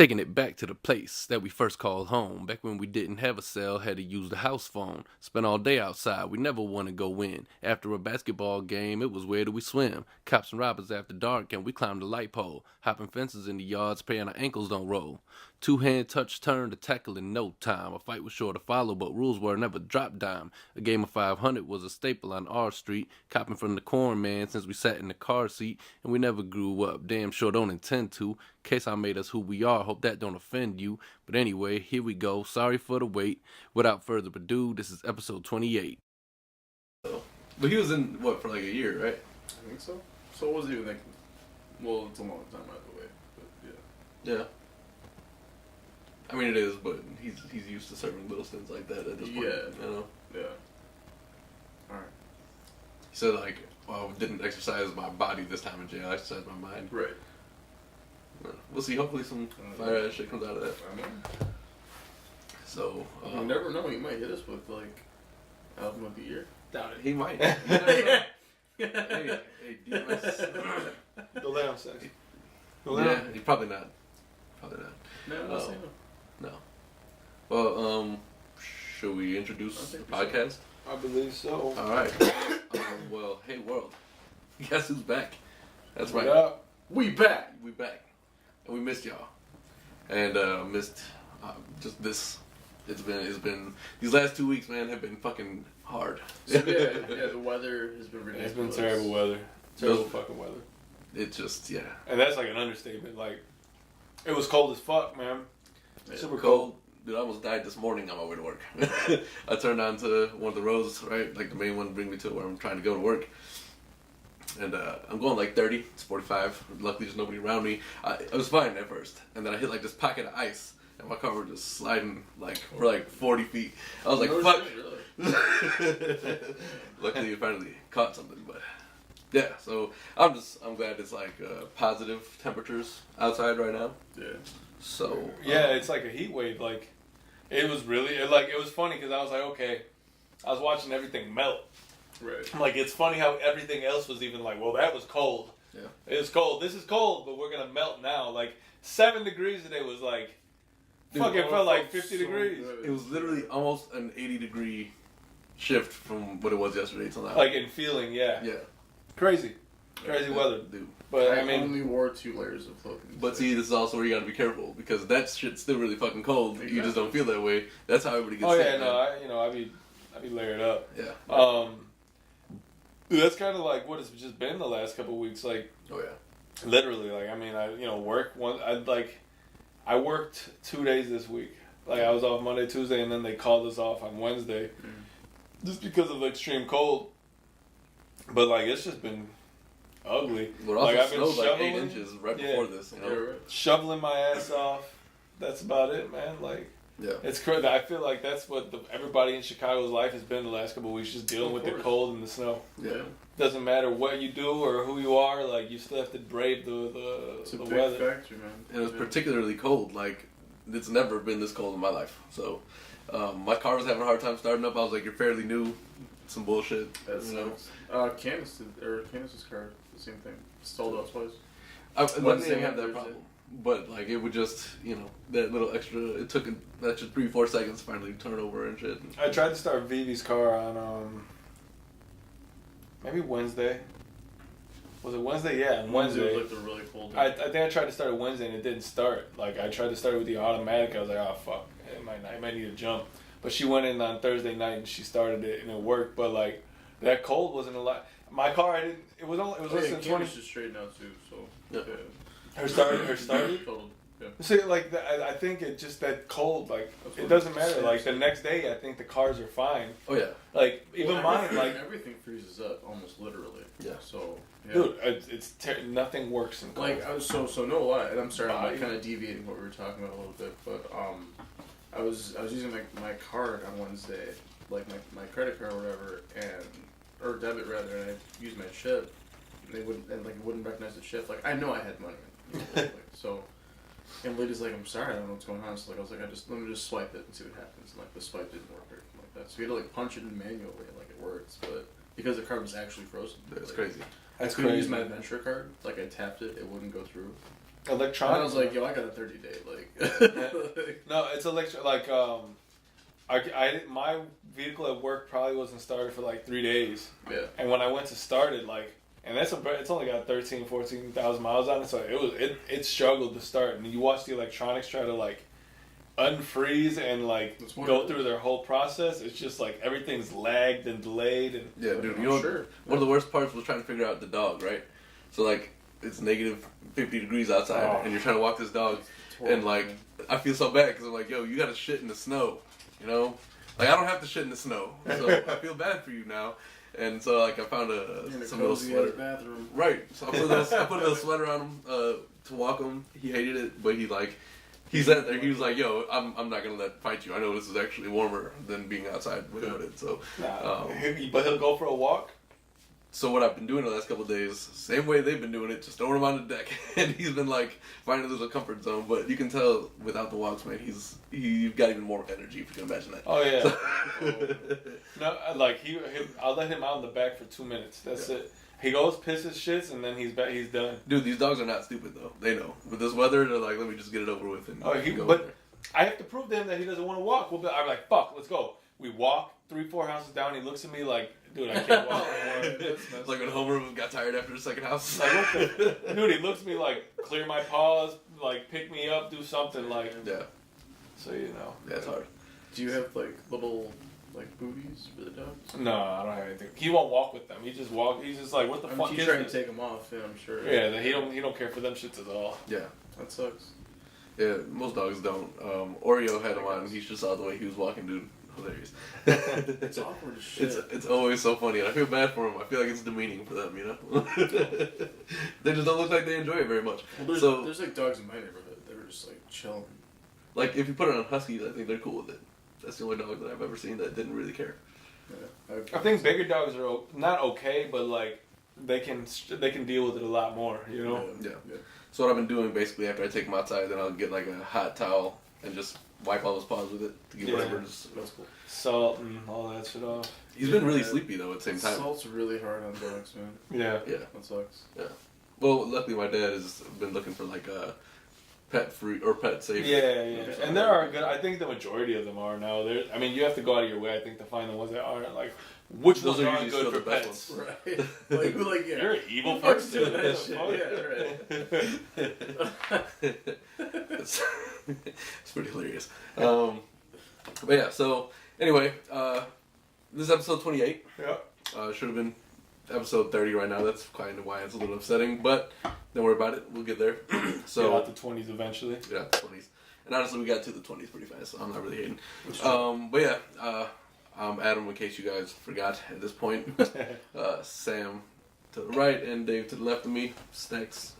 Taking it back to the place that we first called home. Back when we didn't have a cell, had to use the house phone. Spent all day outside, we never want to go in. After a basketball game, it was where do we swim? Cops and robbers after dark, and we climbed the light pole. Hopping fences in the yards, praying our ankles don't roll. Two-hand touch turn to tackle in no time. A fight was sure to follow, but rules were never drop dime. A game of 500 was a staple on our street. Copping from the corn man since we sat in the car seat, and we never grew up. Damn sure don't intend to. Case I made us who we are, hope that don't offend you. But anyway, here we go. Sorry for the wait. Without further ado, this is episode 28. But he was in, what, for like a year, right? I think so. So what was he even thinking? Well, it's a long time either way, but yeah. Yeah. I mean, it is, but he's used to serving little stints like that at this point. Yeah. You know? Yeah. Alright. He said, like, well, I didn't exercise my body this time in jail. I exercised my mind. Right. We'll see. Hopefully some fire ass shit comes out of that. I mean, So, you never know. He might hit us with, like, album of the year. Doubt it. He might. Yeah. Hey, DMS. Go down, sex. Yeah, he probably not. Probably not. No, I'm not saying no. No. Well, should we introduce the podcast? I believe so. All right. Well, hey world, guess who's back? That's right. Yeah. We back. We back, and we missed y'all, and missed just this. It's been these last 2 weeks, man, have been fucking hard. Yeah, the weather has been ridiculous. It's been terrible weather. Terrible fucking weather. It just, yeah. And that's like an understatement. Like, it was cold as fuck, man. Yeah, Super cold. Dude, I almost died this morning on my way to work. I turned on to one of the roads, right? Like the main one to bring me to where I'm trying to go to work. And I'm going like 30, it's 45. Luckily there's nobody around me. I was fine at first. And then I hit like this pocket of ice. And my car was just sliding like for like 40 feet. I was like, fuck. Luckily I finally caught something, but yeah, so I'm glad it's like positive temperatures outside right now. Yeah. So yeah, it's like a heat wave. Like, it was really it was funny because I was like, okay, I was watching everything melt. Right. I'm like, it's funny how everything else was even like, well, that was cold. Yeah. It was cold. This is cold, but we're gonna melt now. Like 7 degrees today was like, dude, fucking felt like 50 so degrees. good. It was literally almost an 80-degree shift from what it was yesterday till now. Like in feeling, yeah. Yeah. Crazy weather, dude. But I I mean, only wore 2 layers of clothing. But see, this is also where you gotta be careful because that shit's still really fucking cold. Exactly. You just don't feel that way. That's how everybody gets oh sick. yeah, man. no, I be layered up. Yeah. Dude, that's kind of like what it's just been the last couple of weeks. Like, Oh yeah. literally, like I mean, I worked 2 days this week. Like I was off Monday, Tuesday, and then they called us off on Wednesday, just because of the extreme cold. But like it's just been ugly. But also like I've been snowed like 8 shoveling, inches right before this. You know. Yeah, right. shoveling my ass off. That's about it, man. Like. Yeah. It's crazy. I feel like that's what everybody in Chicago's life has been the last couple of weeks, just dealing with the cold and the snow. Yeah. Doesn't matter what you do or who you are, like you still have to brave It's a the big weather. factor, man. And it was particularly cold. Like it's never been this cold in my life. So my car was having a hard time starting up. I was like, "You're fairly new." Some bullshit. That's you know. Candace's car, the same thing. Stalled out twice. I didn't Wednesday have that and problem. But like it would just, you know, that little extra. It took an extra 3-4 seconds to finally turn over and shit. I tried to start Vivi's car on maybe Wednesday. Was it Wednesday? Yeah, on Wednesday. was like the really cold day. I think I tried to start it Wednesday and it didn't start. Like I tried to start it with the automatic. I was like, oh fuck, I might need a jump. But she went in on Thursday night and she started it and it worked. But like that cold wasn't a lot. My car, I didn't. It was less than 20. Candace just straightened out too, so Yeah. Her started. Total. Yeah. See, like I think it just that cold. Like That's it what doesn't it matter. says. Like the next day, I think the cars are fine. Oh yeah. Like even mine, like everything freezes up almost literally. Yeah. So yeah. dude, nothing works in cold. Like so no lie. And I'm sorry, I'm like kind of deviating what we were talking about a little bit, but I was using my card on Wednesday, like my credit card or whatever, or debit rather, and I used my chip, and it wouldn't recognize the chip. Like I know I had money, like, so. And lady's like, I'm sorry, I don't know what's going on. So like I was like, let me just swipe it and see what happens. And like the swipe didn't work or anything like that. So we had to like punch it in manually, and like it works, but because the card was actually frozen. That's like, crazy. That's I couldn't crazy. use my Adventure card. Like I tapped it, it wouldn't go through. electronic. And I was like, yo, I got a 30-day. No, it's my vehicle at work probably wasn't started for like 3 days. Yeah. And when I went to start it, and it's only got 14,000 miles on it, so it struggled to start. And you watch the electronics try to unfreeze and go through their whole process. It's just everything's lagged and delayed. And yeah, dude. You know, one of the worst parts was trying to figure out the dog, right? So it's negative 50 degrees outside, and you're trying to walk this dog, and I feel so bad because I'm like, yo, you got to shit in the snow, you know? I don't have to shit in the snow, so I feel bad for you now. And so I found some little sweater. Bathroom. Right. So I put a little sweater on him to walk him. He hated it, but he sat there. He was like, "Yo, I'm not gonna fight you. I know this is actually warmer than being outside without it." So, but he'll go for a walk. So what I've been doing the last couple of days, same way they've been doing it, just throwing him on the deck, and he's been finding a little comfort zone. But you can tell without the walks, man, he's got even more energy. If you can imagine that. Oh yeah. No, I'll let him out in the back for 2 minutes. That's it. He goes, pisses, shits, and then he's back. He's done. Dude, these dogs are not stupid though. They know with this weather, they're like, let me just get it over with. And but I have to prove to him that he doesn't want to walk. I'm like, fuck, let's go. We walk 3-4 houses down. He looks at me like, dude, I can't walk anymore. It's like when Homer got tired after the second house. Dude, he looks at me like, clear my paws, pick me up, do something Yeah. So you know. Yeah, it's hard. Do you have little booties for the dogs? No, I don't have anything. He won't walk with them. He just walk. He's just like, what the fuck is He's trying this? to take them off. Yeah, I'm sure. Yeah, he don't care for them shits at all. Yeah. That sucks. Yeah, most dogs don't. Oreo had him on, and he just saw the way he was walking, dude. Hilarious. It's awkward as shit. It's always so funny, and I feel bad for him. I feel like it's demeaning for them, you know? They just don't look like they enjoy it very much. Well, there's dogs in my neighborhood that are just chilling. If you put it on huskies, I think they're cool with it. That's the only dog that I've ever seen that didn't really care. Yeah, I think bigger dogs are not okay, but they can deal with it a lot more, you know? Yeah. So what I've been doing basically after I take him outside, then I'll get a hot towel and just wipe all his paws with it to get whatever. That's cool. Salt and all that shit off. He's been really sleepy though at the same time. Salt's really hard on dogs, man. Yeah. That sucks. Yeah. Well, luckily my dad has been looking for a pet free or pet safe. Yeah. And there are good. I think the majority of them are now. You have to go out of your way, I think, to find the ones that aren't which those ones are aren't usually good for the best pets. Right. Yeah. You're an evil person. It's pretty hilarious. But yeah, so anyway, this is episode 28. Yeah. Should have been episode 30 right now. That's kind of why it's a little upsetting, but don't worry about it. We'll get there. So get out the 20s eventually. Yeah, the 20s. And honestly, we got to the 20s pretty fast, so I'm not really hating. But yeah, I'm Adam, in case you guys forgot at this point. Sam to the right and Dave to the left of me. Snacks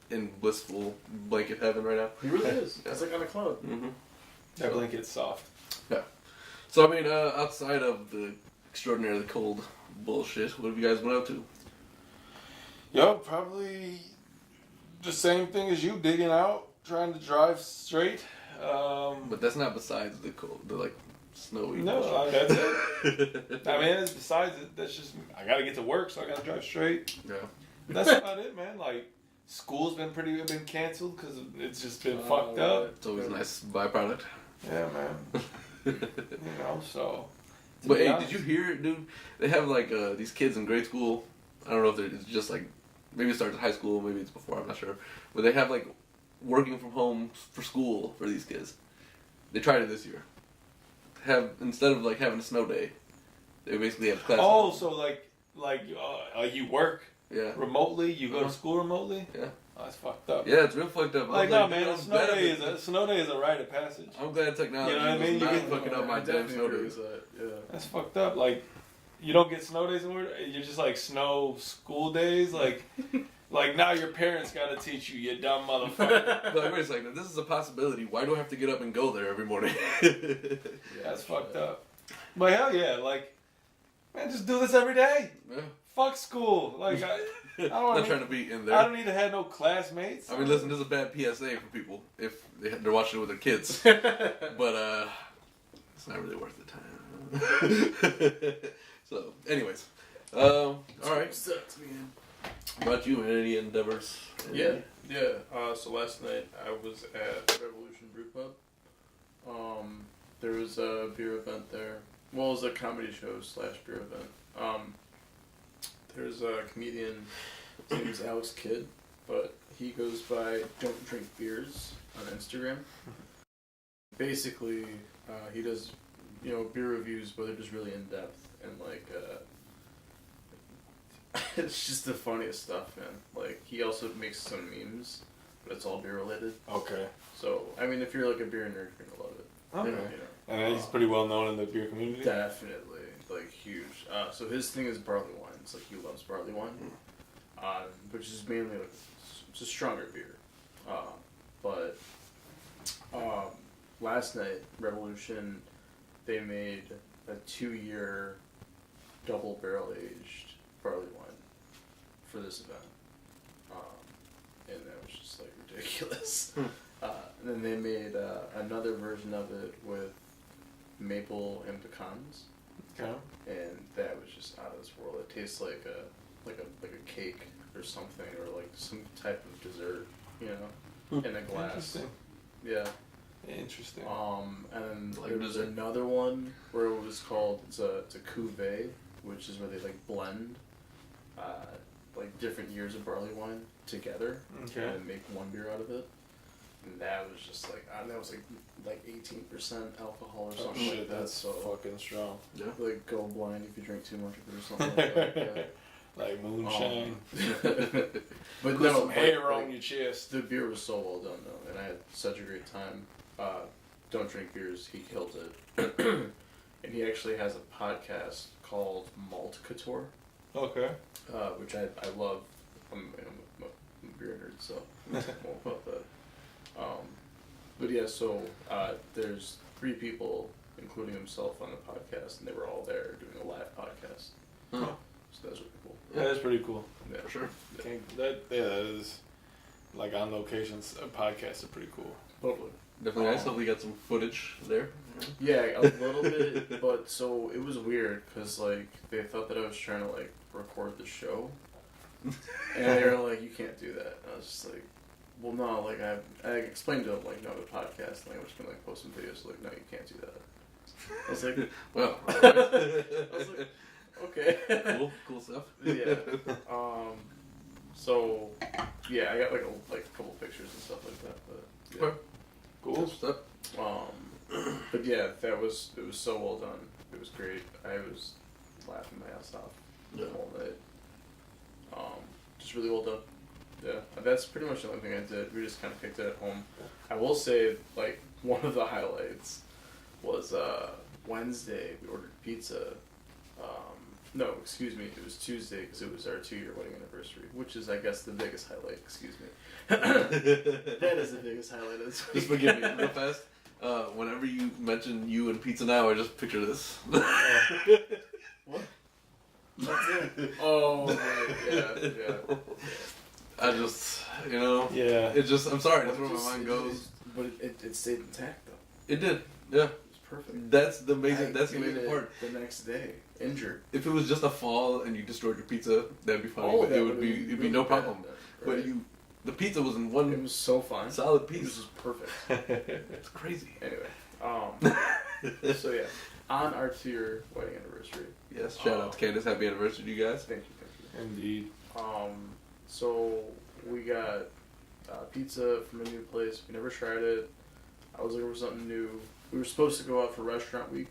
in blissful blanket heaven right now. He really is. It's on a cloud. Mm-hmm. That blanket's soft. Yeah. So, outside of the extraordinarily cold bullshit, what have you guys been up to? Yo, probably the same thing as you, digging out, trying to drive straight. But that's not besides the cold, the snowy. No, that's it. It's besides it. That's just I gotta get to work, so I gotta drive straight. Yeah. That's about it, man. School's been canceled because it's just been fucked up. It's always a nice byproduct. Yeah, man. So. But hey, did you hear, dude? They have these kids in grade school. I don't know if it's just maybe it starts at high school, maybe it's before. I'm not sure. But they have working from home for school for these kids. They tried it this year. Instead of having a snow day, they basically have class. Oh, so you work remotely? You go to school remotely? Yeah. Oh, that's fucked up. Yeah, it's real fucked up. No, man, a snow day is a rite of passage. I'm glad technology is not fucking up my damn snow days. Yeah. That's fucked up. You don't get snow days anymore? You're just snow school days? Now your parents gotta teach you, you dumb motherfucker. Wait a second. This is a possibility. Why do I have to get up and go there every morning? That's fucked up. But hell yeah, man, just do this every day. Yeah. Fuck school. I don't not trying to be in there. I don't need to have no classmates. Listen, this is a bad PSA for people if they're watching it with their kids. But it's not really worth the time. So, anyways, all right. Sucks, man. What about you, man? Any endeavors? Yeah. Yeah. So last night I was at Revolution Brew Pub. There was a beer event there. Well, it was a comedy show / beer event. There's a comedian. His name is Alex Kidd, but he goes by Don't Drink Beers on Instagram. Basically, he does beer reviews, but they're just really in depth and like. It's just the funniest stuff, man. Like, he also makes some memes, but it's all beer related. Okay. So, I mean, if you're like a beer nerd, you're gonna love it. Okay. And he's pretty well known in the beer community. Definitely, like huge. So his thing is barley wines. Like, he loves barley wine, which is mainly like it's a stronger beer. But last night, Revolution, they made a 2-year double barrel aged barley wine for this event, and that was just like ridiculous. And then they made another version of it with maple and pecans, Okay. and that was just out of this world. It tastes like a cake or something, or like some type of dessert, in a glass. Interesting. Yeah. Interesting. And then Like there was dessert. another one where it was called it's a cuvee, which is where they like blend like different years of barley wine together Okay. and make one beer out of it. And that was just like that was like 18% alcohol or something like that. That's So fucking strong. Yeah. like go blind if you drink too much of it or something like that. Yeah. Like moonshine. But Put no, some hair like, on your chest. the beer was so well done though, and I had such a great time. Don't drink beers. He killed it, and he actually has a podcast called Malt Couture, Okay. which I love. I'm a beer nerd, so I'm all about that. But yeah, so there's 3 people, including himself, on the podcast, and they were all there doing a live podcast. Huh. So that's really cool. Yeah, that's pretty cool. Yeah, For sure. Yeah. That is like on locations. Podcasts are pretty cool. Totally. Definitely nice. Hopefully, got some footage there. Yeah, a little bit, but so it was weird because like they thought that I was trying to like record the show, and they were like, "You can't do that." And I was just like, "Well, no." Like I explained to them like, "No, the podcast. Like I'm just gonna like post some videos." Like, "No, you can't do that." I was like, Well, I was like, "Okay." cool stuff. Yeah. So yeah, I got like a couple pictures and stuff like that, but yeah. Okay. Cool stuff. But yeah, it was so well done. It was great. I was laughing my ass off the whole night. Just really well done. Yeah, that's pretty much the only thing I did. We just kind of picked it at home. I will say, like, one of the highlights was Wednesday. We ordered pizza. No, excuse me. It was Tuesday because it was our 2-year wedding anniversary, which is, I guess, the biggest highlight. Excuse me. That is the biggest highlight of this week. Just forgive me real fast. Whenever you mention you and pizza now, I just picture this. What? That's it. Oh, right. Yeah. I just, Yeah. it just, I'm sorry, that's where my Just- mind goes. But it stayed intact, though. It did, yeah. It was perfect. That's the amazing, I that's the ate amazing it part. The next day, injured. If it was just a fall and you destroyed your pizza, that'd be fine. Oh, but that it would would've be, been it'd be really no bad problem. then, But right? the pizza was in It one was so fine. solid It was piece. just perfect. It's crazy. Anyway, so yeah, on our 2-year wedding anniversary. Yes, shout out to Candace. Happy anniversary to you guys. Thank you. Indeed. So we got pizza from a new place. We never tried it. I was looking for something new. We were supposed to go out for restaurant week.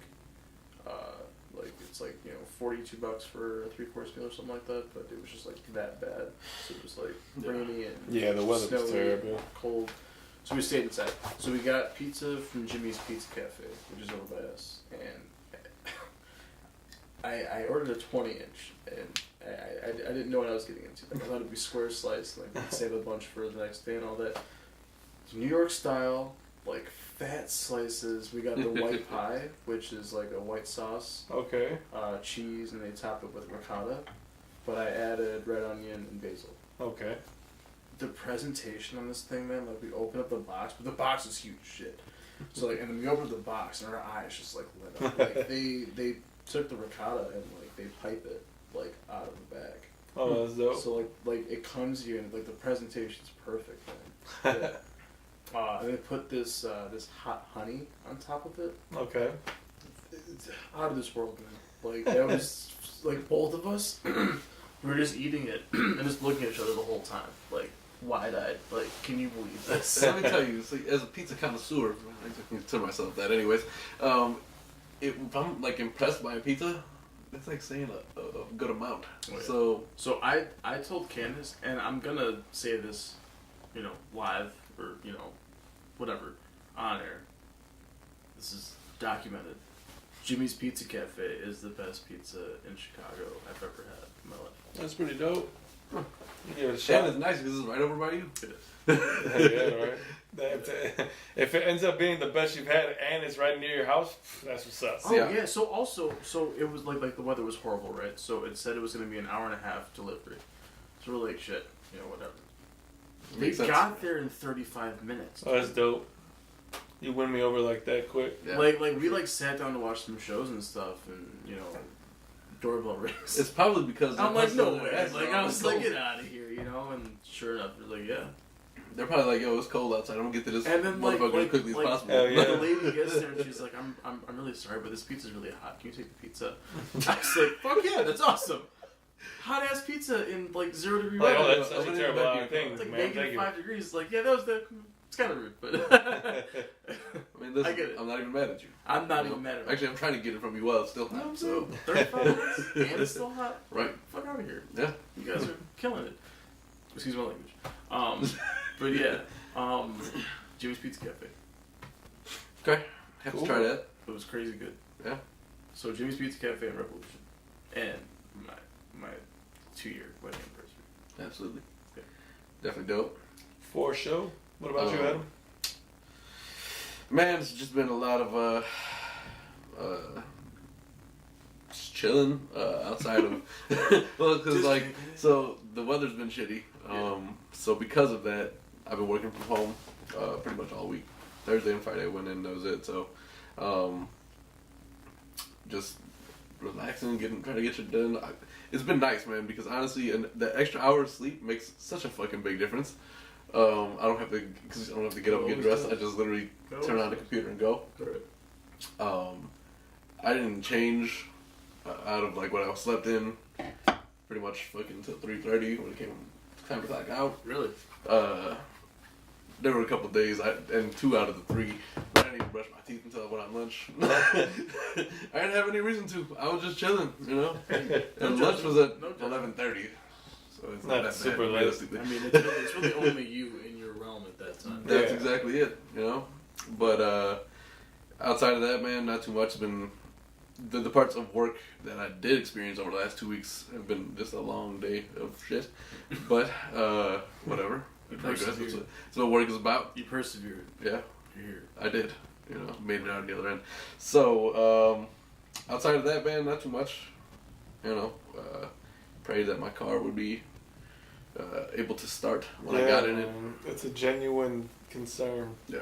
It's like $42 for a 3-course meal or something like that. But it was just like that bad. So it was like rainy and Yeah, the weather was snowy, terrible. cold. So we stayed inside. So we got pizza from Jimmy's Pizza Cafe, which is over by us, and I ordered a 20-inch, and I didn't know what I was getting into. Like, I thought it'd be square sliced, like we'd save a bunch for the next day and all that. It's New York style, like fat slices. We got the white pie, which is like a white sauce, Okay. cheese, and they top it with ricotta. But I added red onion and basil. Okay. The presentation on this thing, man, like we open up the box, but the box is huge shit. So like, and then we open up the box, and our eyes just like lit up. Like they took the ricotta and like they pipe it like out of the bag. Oh, that's dope. So like it comes here and like the presentation's perfect, man. Yeah. And they put this hot honey on top of it. Okay. It's out of this world, man. Like that was like both of us, we were just eating it and just looking at each other the whole time, like wide-eyed. Like, can you believe this? Let me tell you, see, as a pizza connoisseur, I consider myself that, anyways. If I'm like impressed by a pizza, that's like saying a good amount. Oh, yeah. So I told Candace, and I'm gonna say this, live or whatever on air. This is documented. Jimmy's Pizza Cafe is the best pizza in Chicago I've ever had in my life. That's pretty dope. Huh. You give it a shot. Shannon's nice because it's right over by you. It is. Yeah, right. If it ends up being the best you've had and it's right near your house, that's what's up. Oh yeah. So it was like the weather was horrible, right? So it said it was gonna be an hour and a half delivery. So we're like, shit, whatever. Makes They sense. got there in 35 minutes. Oh, that's dope. You win me over like that quick. Yeah. Like we sat down to watch some shows and stuff, and doorbell rings. It's probably because I'm like, no they're way. asking, Like oh, I it's was like, cold. get out of here, and sure enough, they're like, yeah. They're probably like, yo, it's cold outside. I'm gonna get to this And then motherfucker as quickly as possible. Hell yeah. The lady gets there and she's like, I'm really sorry, but this pizza's really hot. Can you take the pizza? I was like, fuck yeah, that's awesome. Hot ass pizza in like 0 degree Like, weather. oh, that's such a Open it terrible back out of here. things, It's like man. Thank negative you. 5 degrees. Like, yeah, that was it's kind of rude, but I mean, listen, I get it. I'm not even mad at you. I'm not even mad at it. Actually, I'm trying to get it from you while it's still No, hot. I'm So, saying 35 minutes and it's still hot. right. Fuck out of here. Yeah. You guys are killing it. Excuse my language. But yeah, Jimmy's Pizza Cafe. Okay. Have Cool. to try that. It was crazy good. Yeah. So Jimmy's Pizza Cafe and Revolution, and my 2-year wedding anniversary. Absolutely. Yeah. Definitely dope. For show. What about you, Adam? Man, it's just been a lot of just chilling outside of well, because like so the weather's been shitty. So because of that, I've been working from home pretty much all week. Thursday and Friday I went in, that was it. So just relaxing, trying to get shit done. It's been nice, man, because honestly, and the extra hour of sleep makes such a fucking big difference. I don't have to get up and get dressed. I just literally turn on the computer and go. I didn't change out of like what I slept in pretty much fucking until 3:30 when it came time to clock out. Really? There were a couple of days, and 2 out of the 3, I didn't even brush my teeth until I went on lunch. I didn't have any reason to. I was just chilling, And lunch was at 11:30, so it's not that super bad, late. realistically. I mean, it's really only you in your realm at that time. That's Yeah. exactly it, But outside of that, man, not too much. It's been the parts of work that I did experience over the last 2 weeks have been just a long day of shit. But whatever. That's what work is about. You persevered. Yeah, You're here. I did. Made it out the other end. So outside of that, man, not too much. Pray that my car would be able to start when I got in it. It's a genuine concern. Yeah.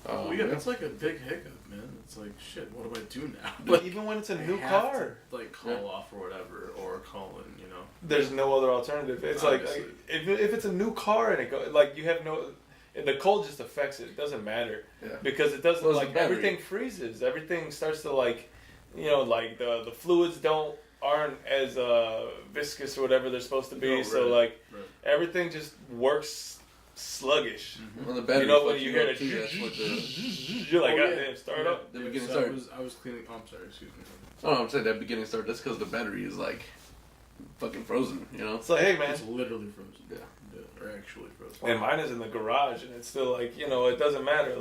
It's like a big hiccup, man. It's like, shit, what do I do now? But even when it's a new car, to, call off or whatever, or call in, there's no other alternative. It's like Obviously. if it's a new car and you have no, the cold just affects it. It doesn't matter because it doesn't Well, it's the battery. everything freezes. Everything starts to the fluids aren't as viscous or whatever they're supposed to be. No, So right. everything just works sluggish. Well, the battery When fucks you up hear it, too, that's what you're like, Oh, yeah. goddamn, start up. the beginning so start. I was cleaning. Oh, I'm sorry. Excuse me. I'm saying that beginning start. That's because the battery is like fucking frozen. It's like, hey man, It's literally frozen. Yeah. Or actually frozen. and mine is in the garage, and it's still it doesn't matter.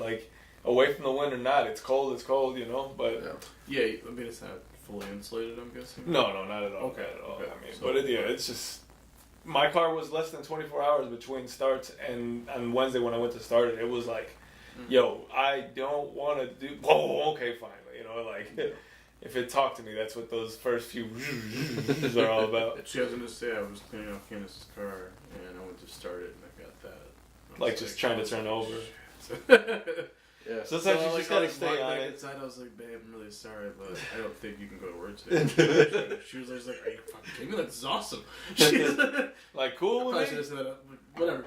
Away from the wind or not, it's cold. It's cold, But Yeah. Yeah, I mean it's not fully insulated. I'm guessing. no, not at all. Okay, Not at all. okay. I mean, So- it's just my car was less than 24 hours between starts, and on Wednesday when I went to start it, it was like, yo, I don't want to do. Oh, okay, finally, If it talked to me, that's what those first few are all about. She was gonna say I was cleaning off Candace's car and I went to start it and I got that. I was Just trying to turn over. shit. Yeah. Sometimes you just gotta stay walked on back it. inside, I was like, babe, I'm really sorry, but I don't think you can go to work today. She was like, are you fucking kidding me? This is awesome. She's Like, cool I with should me? have said that. Whatever.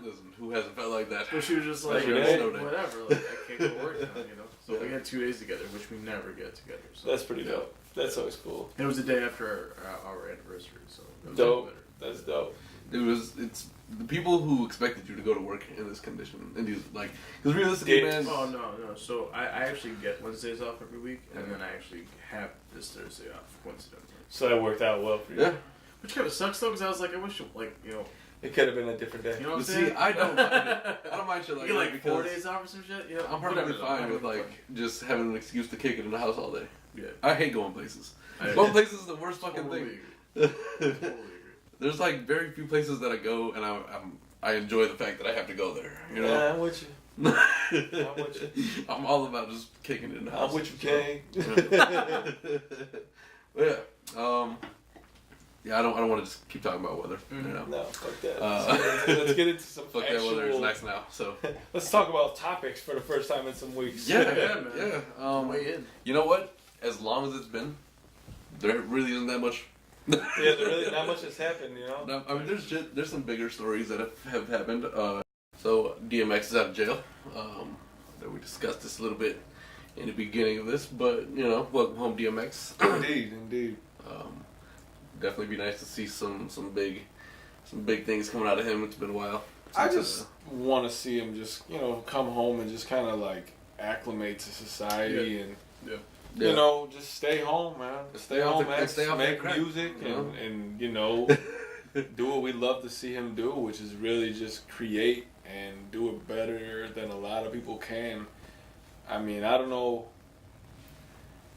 Listen, who hasn't felt like that? But she was just like, Every day. whatever. Like, I can't go to work now, you know? So we had 2 days together, which we never get together. So. That's pretty dope. That's always cool. It was the day after our anniversary, so it was Dope. better. That's dope. It's the people who expected you to go to work in this condition, and you like, because realistically, man. Oh no. So I actually get Wednesdays off every week, and then I actually have this Thursday off, coincidentally. So that worked out well for you. Yeah. Which kind of sucks though, because I was like, I wish, like, you know. It could have been a different day. You know what I'm But saying? see, I don't mind it. I don't mind shit like you get that like 4 because days off or some shit. You know, I'm perfectly whatever, fine though. with like just having an excuse to kick it in the house all day. Yeah. I hate going places. I Going places is the worst fucking totally thing. agree. Totally agree. There's like very few places that I go and I enjoy the fact that I have to go there. You know. Yeah, I'm with you. I'm with you. I'm all about just kicking it in the house. I'm with you, Kay. Yeah. Yeah, I don't want to just keep talking about weather. You know. No, fuck that. Uh, Let's get into some Fuck that weather. It's nice now. So. Let's talk about topics for the first time in some weeks. Yeah, man. yeah. Way in. You know what? As long as it's been, there really isn't that much. Yeah, there really not much has happened, you know. No, I mean, there's some bigger stories that have happened. So DMX is out of jail. That we discussed this a little bit in the beginning of this, but you know, welcome home, DMX. Indeed. Definitely be nice to see some big things coming out of him. It's been a while. I just want to see him just, you know, come home and just kind of like acclimate to society and you know, just stay home, man. Stay home, man. Make music and you know, do what we love to see him do, which is really just create and do it better than a lot of people can. I mean, I don't know.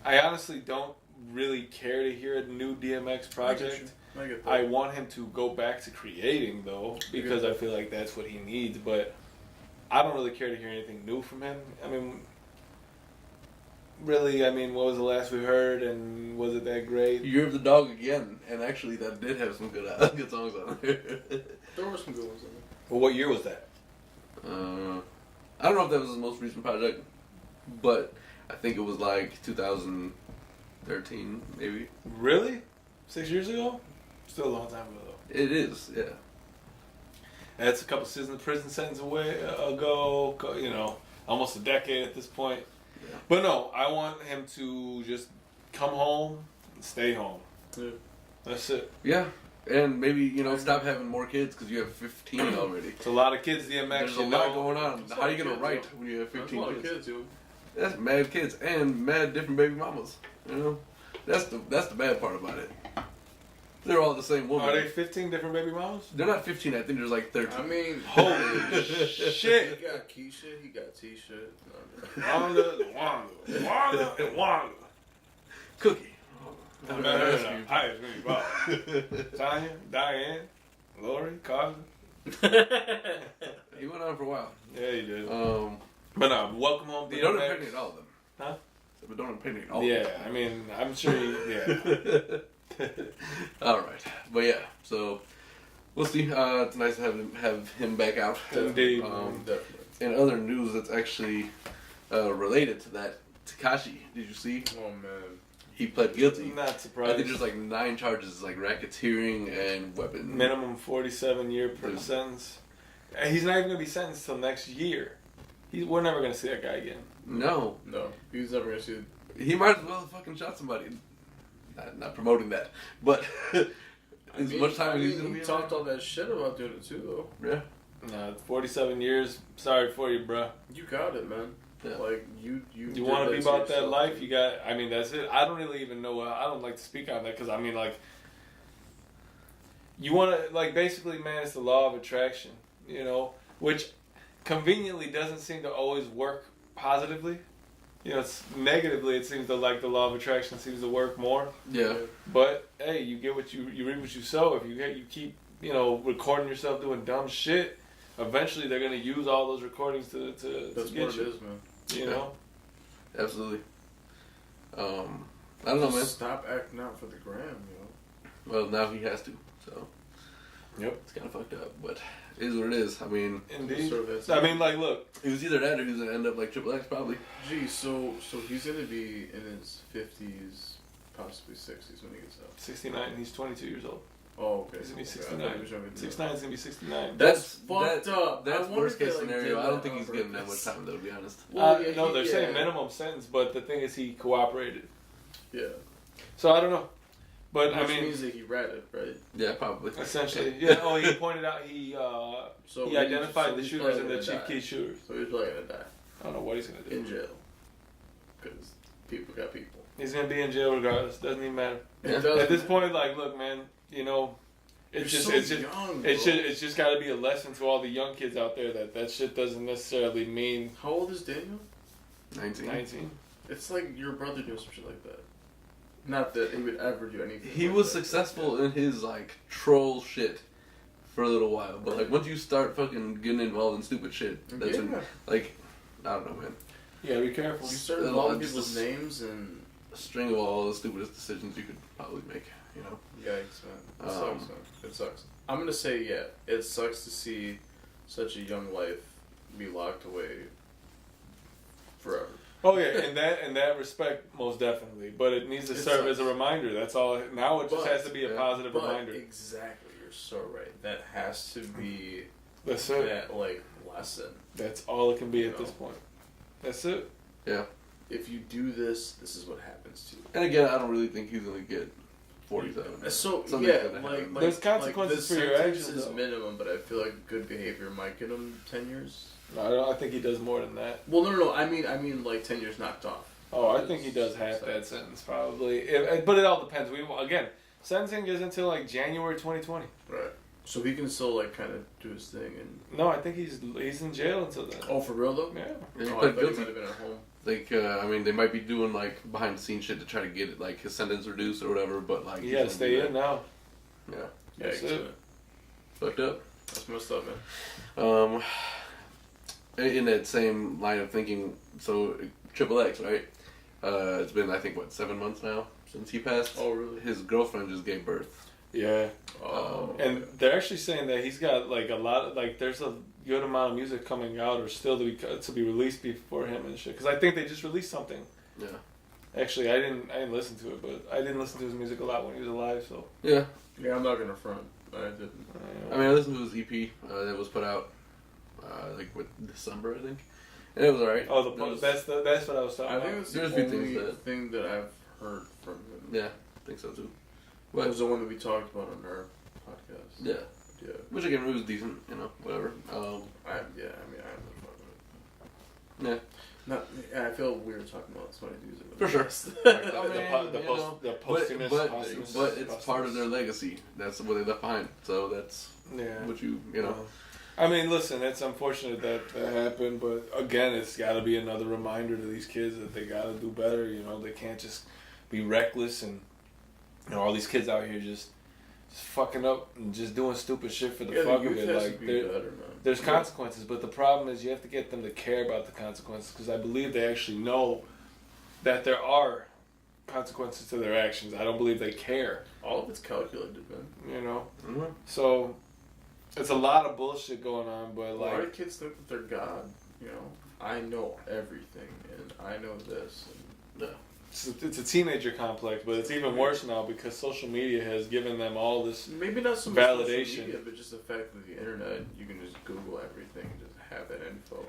I honestly don't really care to hear a new DMX project. I get that. I want him to go back to creating though, because I feel like that's what he needs. But I don't really care to hear anything new from him. I mean, really, what was the last we heard, and was it that great? Year of the Dog again, and actually that did have some good songs on there. There were some good ones on there. Well, what year was that? I don't know if that was his most recent project, but I think it was like 2013, maybe. Really? 6 years ago? Still a long time ago, though. It is, yeah. That's a couple seasons prison sentence ago, you know, almost a decade at this point. Yeah. But no, I want him to just come home and stay home. Yeah. That's it. Yeah, and maybe, you know, stop having more kids because you have 15 already. It's a lot of kids, DMX. There's a lot going on. How are you going to write when you have 15 That's a lot kids? of kids, yo. That's mad kids and mad different baby mamas. You know, that's the bad part about it. They're all the same woman. Are they 15 different baby mamas? They're not 15. I think there's like 13. I mean, Holy shit. He got Keisha, he got Tisha. Wanda. Cookie. Tanya, Diane, Lori, Carson. He went on for a while. Yeah, he did. But no, welcome home, don't DMX. impregnate all of them. Huh? But don't impregnate all Yeah, of them. I'm sure yeah. All right, but yeah, so we'll see. It's nice to have him back out. Indeed. Definitely. In other news that's actually related to that, Tekashi, did you see? Oh, man. He pled guilty. Not surprised. I think there's like 9 charges, like racketeering and weapon. Minimum 47-year sentence. He's not even going to be sentenced till next year. We're never going to see that guy again. No. No, he's never gonna see it. He might as well have fucking shot somebody. Not promoting that, but as much time as he's gonna be he talked all that shit about doing it too, though. Yeah. No, 47 years. Sorry for you, bruh. You got it, man. Yeah. Like you You want to be about that life? You got. That's it. I don't really even know. I don't like to speak on that because you want to basically, man. It's the law of attraction, you know, which conveniently doesn't seem to always work positively. You know, it's negatively. It seems the law of attraction seems to work more. Yeah. But hey, you get what you reap what you sow. If you keep recording yourself doing dumb shit, eventually they're gonna use all those recordings to That's get what you. it is, man. You know. Absolutely. I don't know, man. Stop acting out for the gram, you know. Well, now he has to. So. Yep. It's kind of fucked up, but It is what it is. I mean, Indeed. Sort of I mean, like, look. it was either that or he was gonna end up like Triple X, probably. Gee, so he's gonna be in his 50s, possibly 60s when he gets out. 69, he's 22 years old. Oh, okay. He's gonna be Okay, 69. I thought he was younger than 69 is gonna be 69. That's fucked up. That's I wonder worst if they, case like, scenario. did I don't that think on he's getting that much purpose. time, though, to be honest. Well, No, they're saying yeah. minimum sentence, but the thing is he cooperated. Yeah. So I don't know. But Which I mean, means that he read it, right? Yeah, probably. essentially, yeah. Oh, he pointed out he So he identified the he's shooters probably and the gonna chief die. key shooters. So he's probably gonna die I don't know what he's gonna do. in jail because people got people. He's gonna be in jail regardless. Doesn't even matter. Yeah. It At doesn't this matter. point, like, look, man, you know, it's You're just so it's just young, it's just got to be a lesson to all the young kids out there that shit doesn't necessarily mean How old is Daniel? 19. 19. It's like your brother doing some shit like that. Not that he would ever do anything. He like was that. successful in his, like, troll shit for a little while. But, like, once you start fucking getting involved in stupid shit, that's Yeah. when, like, I don't know, man. You gotta be careful. You start It's involving just people's a- names and A string of all the stupidest decisions you could probably make, you know? yikes, man. It Um, sucks, man. It sucks. I'm gonna say, yeah, it sucks to see such a young life be locked away forever. Oh yeah, in that respect, most definitely. But it needs to It serve sucks. as a reminder. That's all. Now it just But- has to be a yeah. positive But reminder. exactly, you're so right. That has to be That's it. that like lesson. That's all it can be at No. this point. That's it. Yeah. If you do this, this is what happens to you. And again, I don't really think he's going to get 47. So Something's yeah, gonna happen. like There's consequences the for your sentence actions, is though. minimum, but I feel like good behavior might get him 10 years. I think he does more than that. Well, no. I mean, like 10 years knocked off. Oh, I think he does half that sentence probably. But it all depends. Again, sentencing is until like January 2020. Right. So he can still like kind of do his thing and. No, I think he's in jail until then. Oh, for real though? Yeah. Yeah, he Oh, I pled thought he guilty. might have been at home. Like, I mean, they might be doing, like, behind-the-scenes shit to try to get, like, his sentence reduced or whatever, but, like... He he's gotta gonna stay do in that. now. Yeah. That's Yeah, it. Fucked up. that's messed up, man. In that same line of thinking, so Triple X, right? It's been, I think, what, 7 months now since he passed? Oh, really? His girlfriend just gave birth. Yeah. Oh. And they're actually saying that he's got like a lot of, like, there's a good amount of music coming out or still to be released before him and shit. Because I think they just released something. Yeah. Actually, I didn't listen to it, but I didn't listen to his music a lot when he was alive. So Yeah. Yeah, I'm not gonna front. I didn't. I mean, I listened to his EP that was put out, like, with December, I think. And it was alright. oh, That was- that's what I was talking I about. think it's There's the a few only things that- thing that I've heard from him. Yeah, I think so, too. It But, was the one that we talked about on our podcast. yeah. Yeah. Which, again, it was decent, you know, whatever. I have no fuck with it. Yeah. Not, I feel weird talking about Sony music. For sure. Like I mean, the you know, posthumous. but it's part of their legacy. That's what they left behind. So that's Yeah. what you know. I mean, listen, it's unfortunate that happened, but again, it's got to be another reminder to these kids that they got to do better. You know, they can't just be reckless and, you know, all these kids out here just fucking up and just doing stupid shit for the Yeah, fuck the of youth it. has Like, to be better, man. there's consequences, but the problem is you have to get them to care about the consequences because I believe they actually know that there are consequences to their actions. I don't believe they care. All of it's calculated, man. You know, Mm-hmm. so it's a lot of bullshit going on, but A lot of like, kids think that they're God. You know, I know everything, and I know this. And it's a teenager complex, but it's even worse now because social media has given them all this. maybe not so much Validation. social media, but just the fact that the internet, you can just Google everything and just have that info.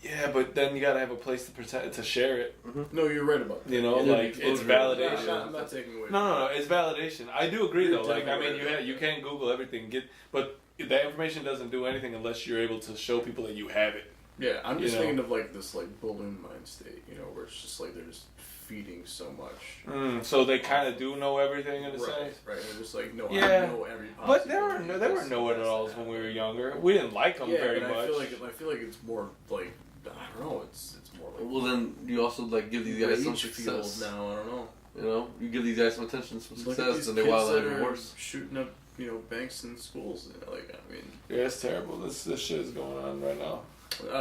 Yeah, but then you gotta have a place to pretend to share it. No, you're right about that. You know, Yeah, like it's disclosure. validation. I'm not taking away. No, it's validation. I do agree You're though. Like, I definitely mean, right. you can't Google everything. But that information doesn't do anything unless you're able to show people that you have it. Yeah, I'm just You know. thinking of like this like balloon mind state, you know, where it's just like they're just feeding so much. So they kind of do know everything in a Right, sense. right. They're just like, no, Yeah. I know every. But there were possibility. know-it-alls when we were younger. We didn't like them Yeah, very but much. I feel like it's more like I don't know. It's more like Well, then you also like give these guys some rage fueled success. now. I don't know. You know, you give these guys some attention, some Look at success, these and they kids wild out that even are worse. shooting up, you know, banks in schools. Like, I mean, Yeah, it's terrible. This shit is going on right now.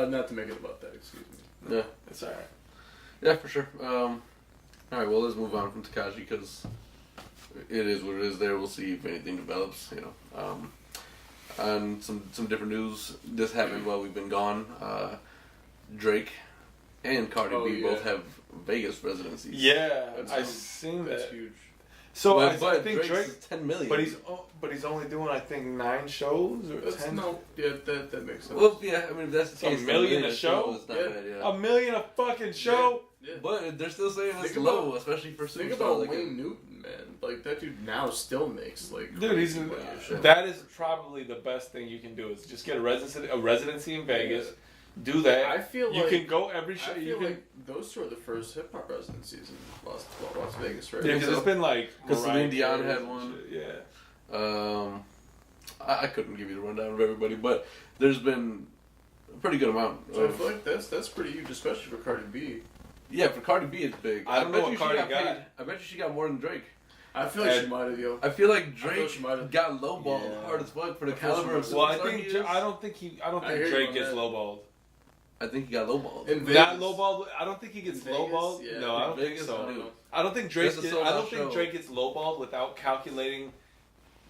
not to make it about that. Excuse me. Yeah, It's alright. yeah, for sure. All right, well, let's move on from Tekashi because it is what it is. There, we'll see if anything develops. You know, on some different news. This happened while we've been gone. Drake and Cardi B both have Vegas residencies. Yeah, I've seen that. That's huge. So Well, I think Drake's Drake, is 10 million. but he's only doing I think 9 shows or That's 10. that makes sense. Well, yeah, I mean if that's the A case, million then a show? It's not Yeah. bad, yeah. $1 million a fucking show. Yeah. But they're still saying it's Think low, about- especially for Think superstars about like Wayne Newton, man. Like that dude now still makes like. Dude, he's crazy money a show. that is probably the best thing you can do is just get a residency in Vegas. Do that. I feel you like can go every show. I feel You can, like those two are the first hip hop residencies in Las Vegas, right? yeah, because it's been like Because Mariah Celine Dion Carey had and one. shit, Yeah. I couldn't give you the rundown of everybody, but there's been a pretty good amount. So I feel like that's pretty huge, especially for Cardi B. Yeah, for Cardi B, it's big. I don't know bet what you she Cardi got got. paid. I bet you she got more than Drake. I feel like And- she might have, yo. I feel like I Drake feel she might've- got lowballed Yeah. hard as fuck for the I feel she caliber of might've- Well, I superstar think he is. I don't think I hear you Drake on gets that. lowballed. I think he got lowballed. In Not Vegas. lowballed. I don't think he gets In Vegas? lowballed. Yeah. No, I don't Vegas, think so. I don't know. I don't think Drake. That's a Gets, sold-out I don't think show. Drake gets lowballed without calculating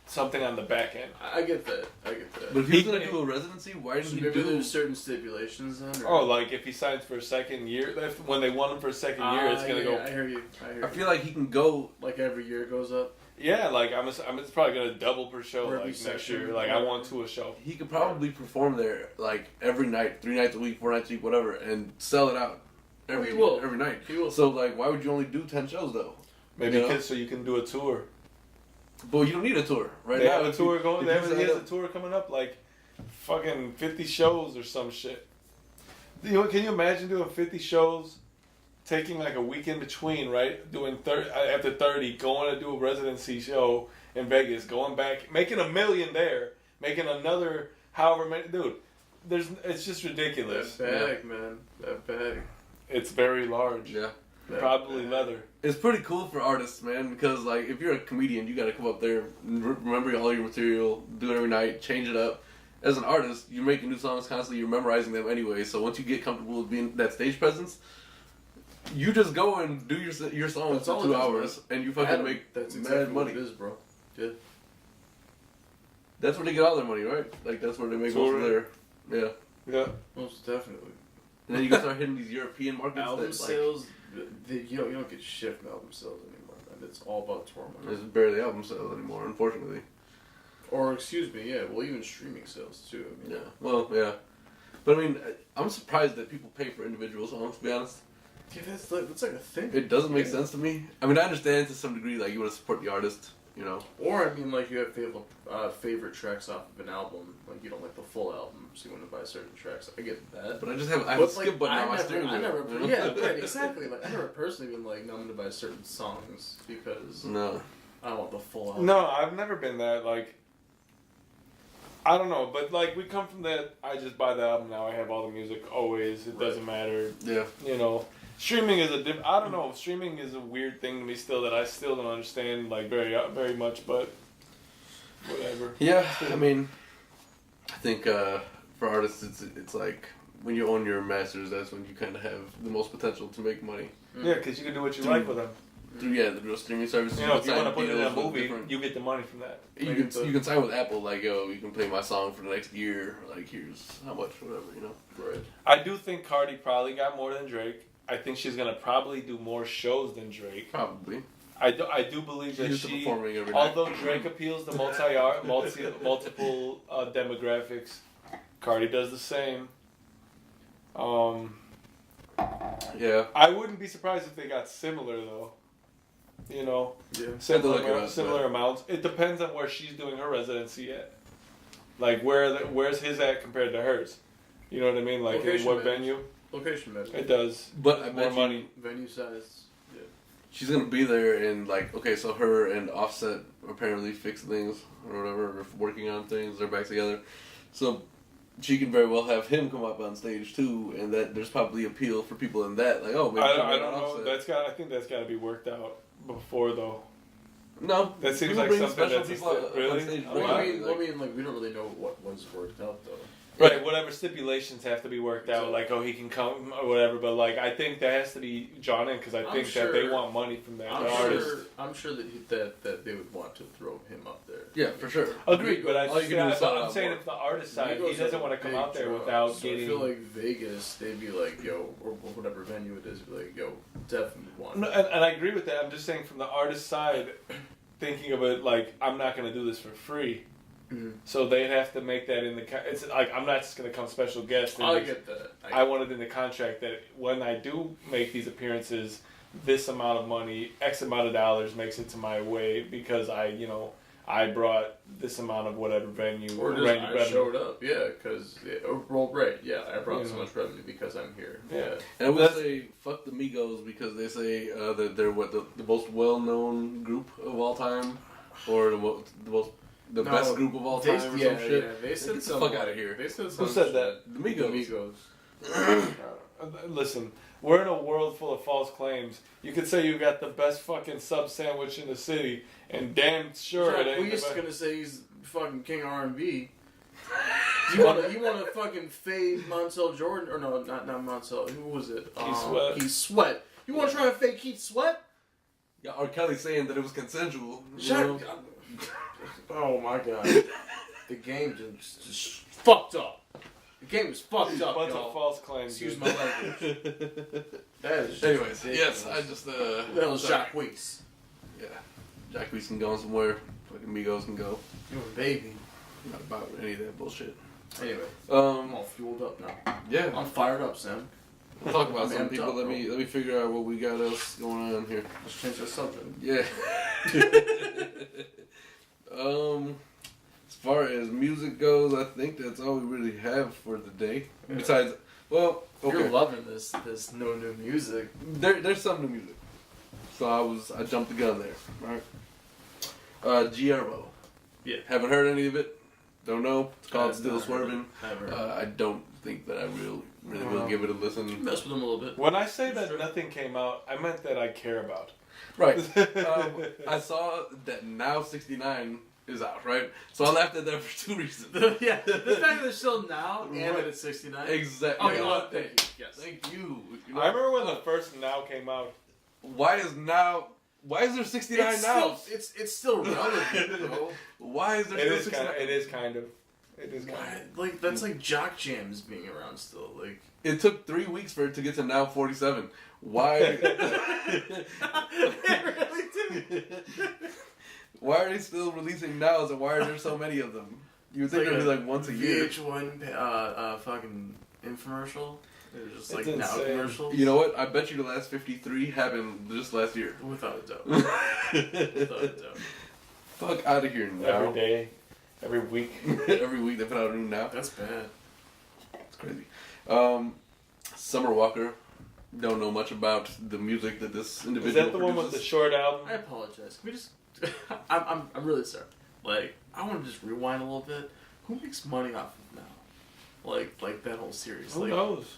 something on the back end. I get that. I get that. But if he was He- gonna do a residency, why So didn't he maybe do? there's certain stipulations then. Oh, like if he signs for a second year, when they want him for a second year, it's gonna go. I hear you. I feel like he can go. Like every year it goes up. Yeah, like it's probably gonna double per show Or every like next section, year. Like I whatever. want 2 a show. He could probably perform there like every night, 3 nights a week, 4 nights a week, whatever, and sell it out every He will. every night. He will. So like, why would you only do 10 shows though? Maybe You know? so you can do a tour. But you don't need a tour right They now. have a if tour you- going. if you He sign has a up- tour coming up, like fucking 50 shows or some shit. Can you imagine doing 50 shows, taking like a week in between, right? Doing after 30, going to do a residency show in Vegas, going back, making $1 million there, making another however many. Dude, it's just ridiculous. That bag, man. That bag. It's very large. Yeah. That Probably bag. leather. It's pretty cool for artists, man, because like if you're a comedian, you got to come up there, remember all your material, do it every night, change it up. As an artist, you're making new songs constantly, you're memorizing them anyway. So once you get comfortable with being that stage presence, you just go and do your songs That's for all 2 it is, hours, and you fucking make That's mad exactly money. what it is, bro. Yeah. That's where they get all their money, right? Like that's where they make most of their Yeah. Most definitely. And then you can start hitting these European markets. Album that, sales, you don't get shit from album sales anymore, man. It's all about tour Like, money. there's barely album sales anymore, unfortunately. Or excuse me, yeah. Well, even streaming sales too. I mean, Yeah. Well, yeah. But I mean, I'm surprised that people pay for individual songs. To be honest, yeah, that's like a thing. it doesn't make Yeah. sense to me. I mean, I understand to some degree, like you want to support the artist, you know. Or I mean, like you have favorite tracks off of an album, like you don't like the full album, so you want to buy certain tracks. I get that. But I just have a But, skip button on my I steering never, wheel. you know? yeah, right, exactly. Like I never personally been like, no, I'm gonna buy certain songs because No. I don't want the full album. No, I've never been that. Like, I don't know, but like we come from that. I just buy the album now. I have all the music always. It doesn't matter. Yeah. You know, streaming is I don't know. Streaming is a weird thing to me still that I still don't understand like very much. But whatever. Yeah. I mean, I think for artists, it's like when you own your masters, that's when you kind of have the most potential to make money. Yeah, because you can do what you like with them. Through the real streaming services. You know, if you sign want to put it in a deals with movie, different- you get the money from that. You can sign with Apple, like, yo, you can play my song for the next year, like, here's how much, whatever, you know? Right. I do think Cardi probably got more than Drake. I think she's gonna probably do more shows than Drake. Probably. I do believe that She's she, performing every night. although Drake appeals to multiple demographics, Cardi does the same. Yeah. I wouldn't be surprised if they got similar though. You know, Yeah. look it up, similar but- amounts. It depends on where she's doing her residency at. Like where's his at compared to hers? You know what I mean? Like in Location what matters. venue? Location matters. It does. But I More bet money. you Venue size. Yeah. she's gonna be there and, like, okay, so her and Offset apparently fixed things or whatever, or working on things, they're back together. So she can very well have him come up on stage too, and that there's probably appeal for people in that. Like, oh, maybe I somebody don't on know. Offset. I think that's got to be worked out before though. No, That seems people like bring something special that's people on really. stage. Oh, bring wow. it, like- I mean, like we don't really know what was worked out though. Right, whatever stipulations have to be worked out, like, oh, he can come or whatever, but, like, I think that has to be drawn in, because I think that they want money from that, the artist. I'm sure that they would want to throw him up there. Yeah, for sure. Agreed, but All you can do is sell I'm out saying more. if the artist side, Migos he doesn't have want a to come big out there draw, without so getting... I feel like Vegas, they'd be like, yo, or whatever venue it is, be like, yo, definitely want No, and I agree with that, I'm just saying from the artist side, thinking of it like, I'm not going to do this for free. Mm-hmm. So they'd have to make that in the... It's like, I'm not just going to come special guest. I get that. I want it in the contract that when I do make these appearances, this amount of money, X amount of dollars makes it to my way because I brought this amount of whatever venue. Or just I showed up, yeah, because... Well, right, yeah, I brought so much revenue because I'm here. Yeah. And we'll say, fuck the Migos because they say that they're what, the most well-known group of all time? Or the best group of all time or some shit? Yeah, they said Get the fuck out of here. They said Who said that? The Migos. Listen, we're in a world full of false claims. You could say you got the best fucking sub sandwich in the city, and damn sure it ain't. We're the best. gonna say he's fucking king of R&B. You wanna fucking fade Montel Jordan or no, not Montel. Who was it? Keith Sweat. You wanna try to fade Keith Sweat? Yeah, R. Kelly saying that it was consensual. Oh my god. The game just fucked up. The game is fucked up, Bunch y'all. of false claims. Excuse my language. That is just Anyways, ridiculous. yes, I just That was Jack Weiss. Yeah, Jack Weiss can go somewhere. Fucking Migos can go. You a baby. Not about any of that bullshit. Anyway, I'm Um, all fueled up now. yeah, I'm fired up, Sam. we'll talk about I'm some amped people. up, Let bro. me figure out what we got else going on here. Let's change the subject. Yeah. As far as music goes, I think that's all we really have for the day. Yeah. Besides, well, okay, You're loving this no new music. there's some new music. So I jumped the gun there. Right. Gierbo. Yeah. Haven't heard any of it. Don't know. It's called I've Still not heard Swerving. it. I haven't heard it. I don't think that I really will give it a listen. Mess with them a little bit. When I say that nothing came out, I meant that I care about. Right. I saw that Now 69 is out, right? So I laughed at that for two reasons. Yeah, the fact that it's still now and Right. that it's 69. Exactly. Oh, you know what? Thank you. Yes. Thank you. I remember when the first Now came out. Why is there 69 It's now? still, it's still relevant, bro. Why is there It still is 69? kind. It is kind of. Why? Like that's like Jock Jams being around still. Like It took 3 weeks for it to get to Now 47. Why? it really did. Why are they still releasing Nows and why are there so many of them? You would think there'd be like once a year. VH1 fucking infomercial. They're just like It's now insane. commercials. You know what? I bet you the last 53 happened just last year. Without a doubt. Without a doubt. Fuck out of here now. Every day, every week. Every week they put out a new Now. That's bad. It's crazy. Summer Walker. Don't know much about the music that this individual Is that the one with the produces. short album? I apologize. Can we just? I'm really sorry. Like I want to just rewind a little bit. Who makes money off of Now? Like that whole series. Who Like, knows?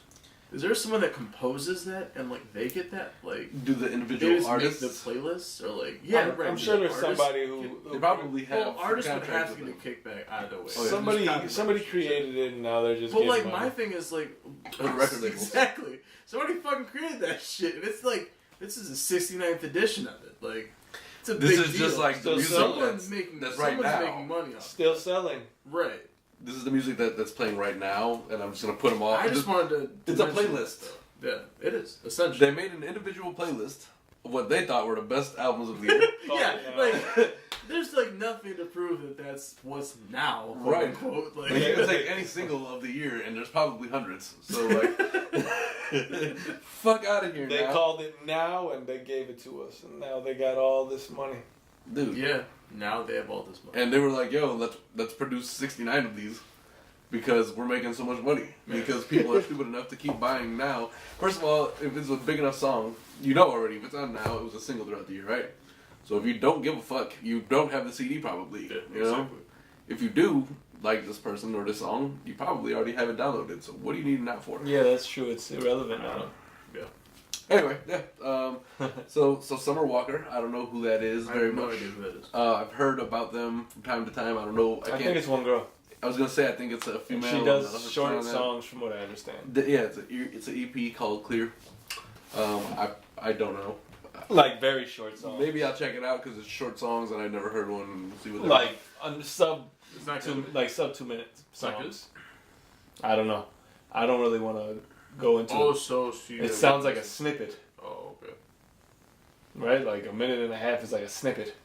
is there someone that composes that and like they get that? Like Do the they individual just artists? make the playlists or like I'm sure there's somebody who They probably have. Well, artists would contracts have to with get a kickback either way. Oh, yeah. somebody created it and now they're just. But getting like money. my thing is like the record labels. exactly. Somebody fucking created that shit, and it's like this is the 69th edition of it. Like it's a This big is deal. just like the So music someone's that's, making that's right someone's now. making money off. Still selling. Right. This is the music that's playing right now, and I'm just gonna put them all. I just wanted to. It's a mention playlist. this, though. Yeah, it is essentially. They made an individual playlist of what they thought were the best albums of the year. Yeah, Oh, like there's like nothing to prove that that's what's now, quote Right. unquote. Like, Like, you can take any single of the year, and there's probably hundreds. So like, fuck out of here They now, called it Now and they gave it to us, and now they got all this money. dude. yeah, now they have all this money. And they were like, "Yo, let's produce 69 of these." Because we're making so much money. Because people are stupid enough to keep buying Now. First of all, if it's a big enough song, you know already. If it's on Now, it was a single throughout the year, right? So if you don't give a fuck, you don't have the CD probably. Yeah, you know? exactly. If you do like this person or this song, you probably already have it downloaded. So what do you need Now for? Yeah, that's true. It's irrelevant now. Yeah. Anyway, yeah. So Summer Walker, I don't know who that is I very have no much. idea who that is. I've heard about them from time to time. I don't know. I think it's one girl. I was gonna say I think it's a And female. she and does another short on that. songs, from what I understand. Yeah, it's an EP called Clear. I don't know. Like very short songs. Maybe I'll check it out because it's short songs and I've never heard one. See what they're Like sub It's not 2 good. like sub 2 minutes It's not songs. I don't know. I don't really want to go into Oh, it. so she. It sounds like a snippet, Oh, okay. right? Like a minute and a half is like a snippet.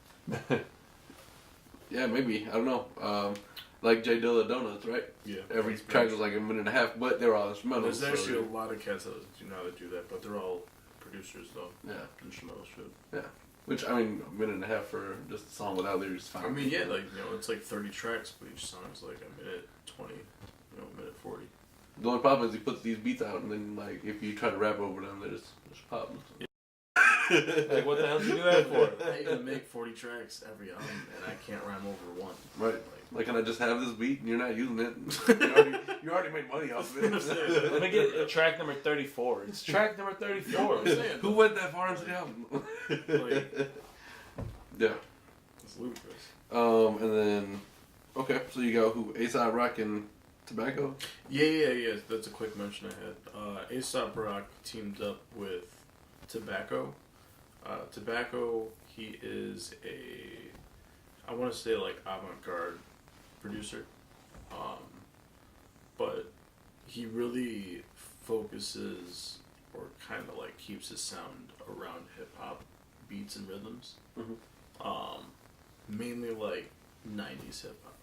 Yeah, maybe. I don't know. Like J Dilla Donuts, right? Yeah. Every That's track great. was like a minute and a half, but they're all instrumentals. There's so actually a lot of cats that do know how to do that, but they're all producers though. yeah. Instrumental shit. Yeah. Which, I mean, a minute and a half for just a song without lyrics is fine. I mean, yeah, like, you know, it's like 30 tracks, but each song is like a minute 20, you know, a minute 40. The only problem is he puts these beats out, and then, like, if you try to rap over them, there's problems. Like, what the hell did you do that for? I even make 40 tracks every album, and I can't rhyme over one. Right. Like, can I just have this beat and you're not using it? you already made money off of it. Let me get track number 34. It's track number 34. I'm saying, Who went that far into the album? like, Yeah. it's ludicrous. And then, okay, so you got who? A$AP Rock and Tobacco? Yeah. That's a quick mention I had. A$AP Rock teamed up with Tobacco. Tobacco, he is I want to say like avant-garde producer, but he really focuses or kind of like keeps his sound around hip-hop beats and rhythms. Mainly like 90s hip-hop,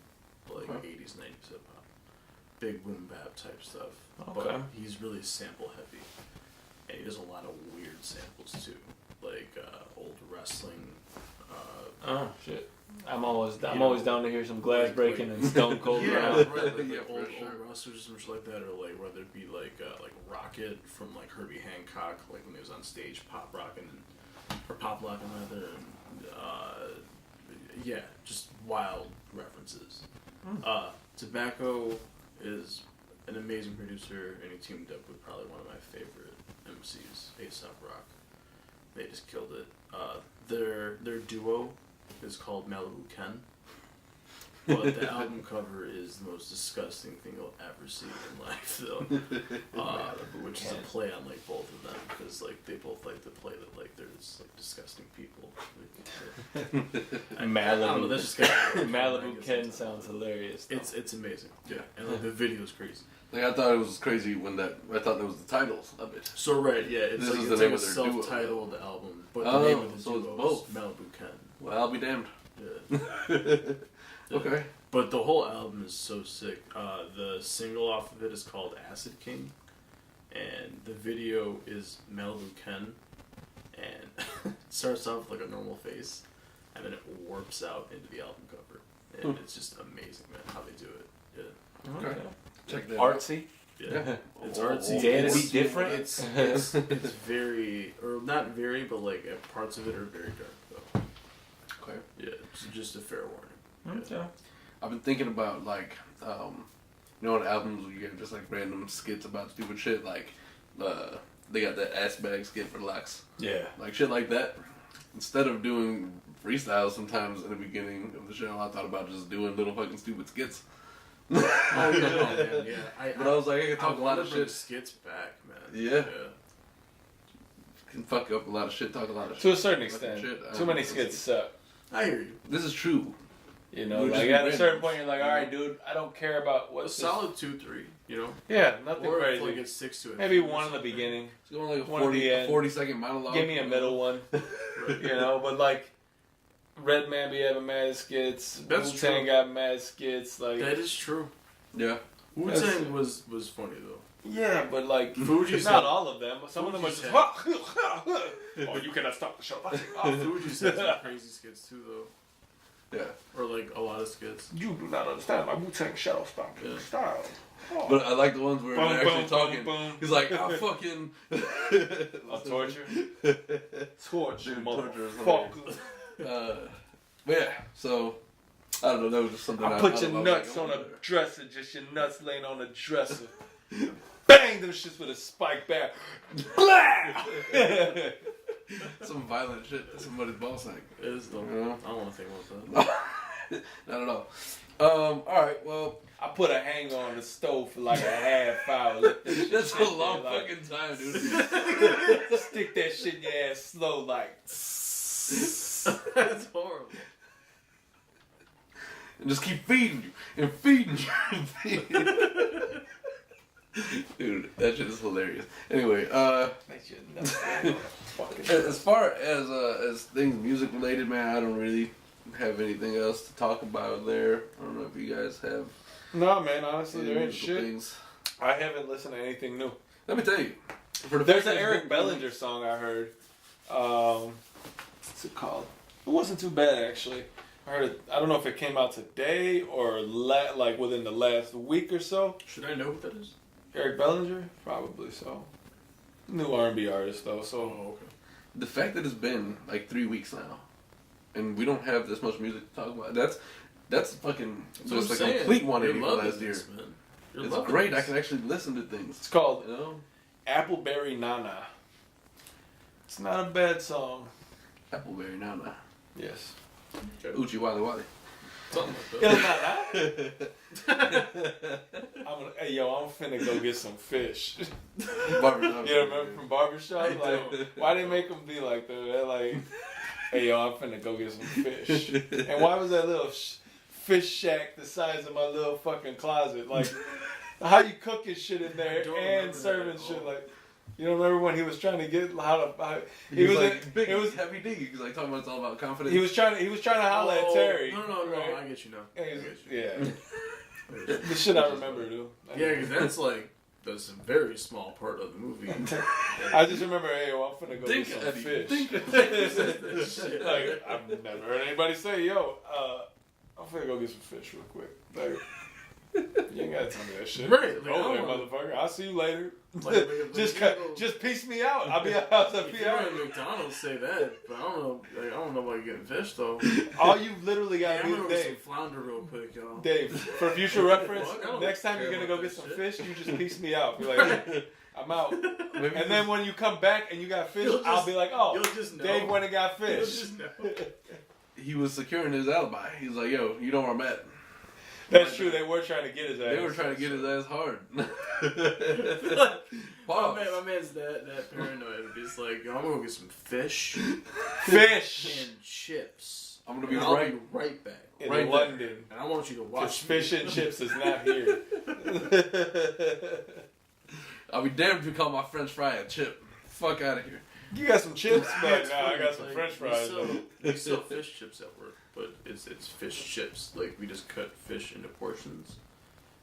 like Okay. 80s, 90s hip-hop, big boom bap type stuff. Okay. But he's really sample heavy, and he does a lot of weird samples too, like old wrestling. Oh shit! I'm always You always know, down to hear some glass like- breaking and Stone Cold. Yeah, Rap. right. Like, Yeah, old, for sure. old wrestlers and shit like that, or like whether it be like Rocket from like Herbie Hancock, like when he was on stage pop rocking or pop locking rather, and yeah, just wild references. Tobacco is an amazing producer, and he teamed up with probably one of my favorite MCs, A$AP Rock. They just killed it. Their duo is called Malibu Ken. But the album cover is the most disgusting thing you'll ever see in life, though. Which is a play on like both of them, because like they both like to play that like they're just like disgusting people. I don't know, that's just kinda, Malibu Ken sounds hilarious. Though. It's amazing, yeah, and like the video is crazy. Like, I thought it was crazy when I thought that was the titles of it. So right, yeah, it's This like is it's the like name a of their duo, self-titled album, but Oh, the name of the so it's duo both. is Malibu Ken. Well, I'll be damned. Yeah. Okay. But the whole album is so sick. The single off of it is called Acid King, and the video is Malibu Ken, and it starts off with like a normal face, and then it warps out into the album cover, and it's just amazing, man, how they do it. Yeah, Okay. Check that out. Artsy. yeah. It's Oh, artsy. dare to It's- be different? It's very, or not very, but like parts of it are very dark though. Okay. Yeah, it's just a fair warning. Okay. I've been thinking about, like, you know, on albums where you get just, like, random skits about stupid shit, like, they got that ass bag skit for Lex. Yeah. Like, shit like that. Instead of doing freestyles sometimes in the beginning of the show, I thought about just doing little fucking stupid skits. Oh man, yeah. But I was like, I can talk a lot of bring shit. skits back, man. Yeah. Can fuck up a lot of shit, talk a lot of shit. To a certain Fucking extent. shit. Too many skits suck. I hear you. This is true. You know, We're just like at a random. certain point, you're like, all right, dude, I don't care about A what. solid 2-3, you know. Yeah, nothing Or if crazy. like it sticks to it. Maybe one in the beginning. It's going like a One at the end. 40-second monologue. Give me a middle one. You know, but like, Redman be having mad skits. That's Wu-Tang true. got mad skits. Like, That is true. Yeah. Wu-Tang was funny though. yeah, but like, Fuji's not had- all of them. But some of them are Fuji's just. had- Oh, you cannot stop the show. Fuji's had some crazy skits too though. Yeah. Or like a lot of skits. You do not understand my Wu-Tang shadow stomping Yeah. style. Oh. But I like the ones where Boom, they're actually boom, talking. boom, boom. He's like, I fucking. I'll torture. Torture, Dude, torture is motherfucker. But yeah, so I don't know. That was just something I put thought your about, nuts like, on a oh, dresser, just your nuts laying on a dresser. Bang them shits with a spike bat. Blah! some violent shit that somebody's ball sang. It is though. Yeah. I don't want to think about that. Not at all. All right. Well, I put a hanger on the stove for like a half hour. Let that shit that's a sit long there, like, fucking time, dude. stick that shit in your ass slow, like. That's horrible. And just keep feeding you and feeding you and feeding you. Dude, that shit is hilarious. Anyway, That shit nuts. as far as things music related, man, I don't really have anything else to talk about there. I don't know if you guys have No, man. Honestly, any there ain't musical shit. things. I haven't listened to anything new. Let me tell you. For the There's fact an that Eric it's- Bellinger song I heard. What's it called? It wasn't too bad actually. I heard it. I don't know if it came out today or like within the last week or so. Should I know what that is? Eric Bellinger, probably so. New R&B artist though, Oh, so okay. The fact that it's been like 3 weeks now, and we don't have this much music to talk about. That's fucking That's what just I'm a saying. complete 180 You're from loving last year. this, man. You're It's loving great. this. I can actually listen to things. it's called You know, Appleberry Nana. It's not a bad song. Appleberry Nana, Yes. Okay. Uchi Wally Wally. Something like Il that. Nana? Hey yo, I'm finna go get some fish. Barbershop. You remember from Barbershop? I Like, do. why they make them be like that? They're like, hey yo, I'm finna go get some fish. And why was that little fish shack the size of my little fucking closet? Like, how you cooking shit in there I don't and remember serving that at shit all. like. You don't remember when he was trying to get how He was like like, big, it was heavy D. He was like talking about it's all about confidence. he was trying to holler at Terry. No, right? I get you now. And I he was- get you. yeah, I get you. the shit I remember, dude. Yeah, because that's a very small part of the movie. I just remember, hey, yo, I'm finna go Think get some Eddie, fish. think Like, I've never heard anybody say, yo, I'm finna go get some fish real quick. Like, you ain't gotta tell me that shit. Right, like, Go I there, don't wanna- motherfucker. I'll see you later. Like, just piece me out. I'll be out. I'll If be you're out. at McDonald's, say that, but I don't know. Like, I don't know about you getting fish though. All you literally Yeah, gotta I'm do gonna is get some Dave. flounder real quick, y'all. Dave, for future reference, Fuck, I don't next time care you're gonna about go get that some shit. fish, you just piece me out. Be like, I'm out. Maybe And then when you come back and you got fish, You'll I'll just- be like, oh, you'll just know. Dave went and got You'll fish. just know. he was securing his alibi. He was like, "Yo, you know where I'm at." That's true. They were trying to get his ass. They were trying to get his ass hard. My man's that paranoid. He's like, yo, I'm gonna go get some fish Fish and chips. I'm gonna be And I'll right. be right back. in right there. London. And I want you to Because watch fish me. and chips is not here. I'll be damned if you call my French fry a chip. Fuck out of here. You got some chips? But It's nah, I funny, got some like, French fries. We sell fish chips at work, but it's fish chips. Like we just cut fish into portions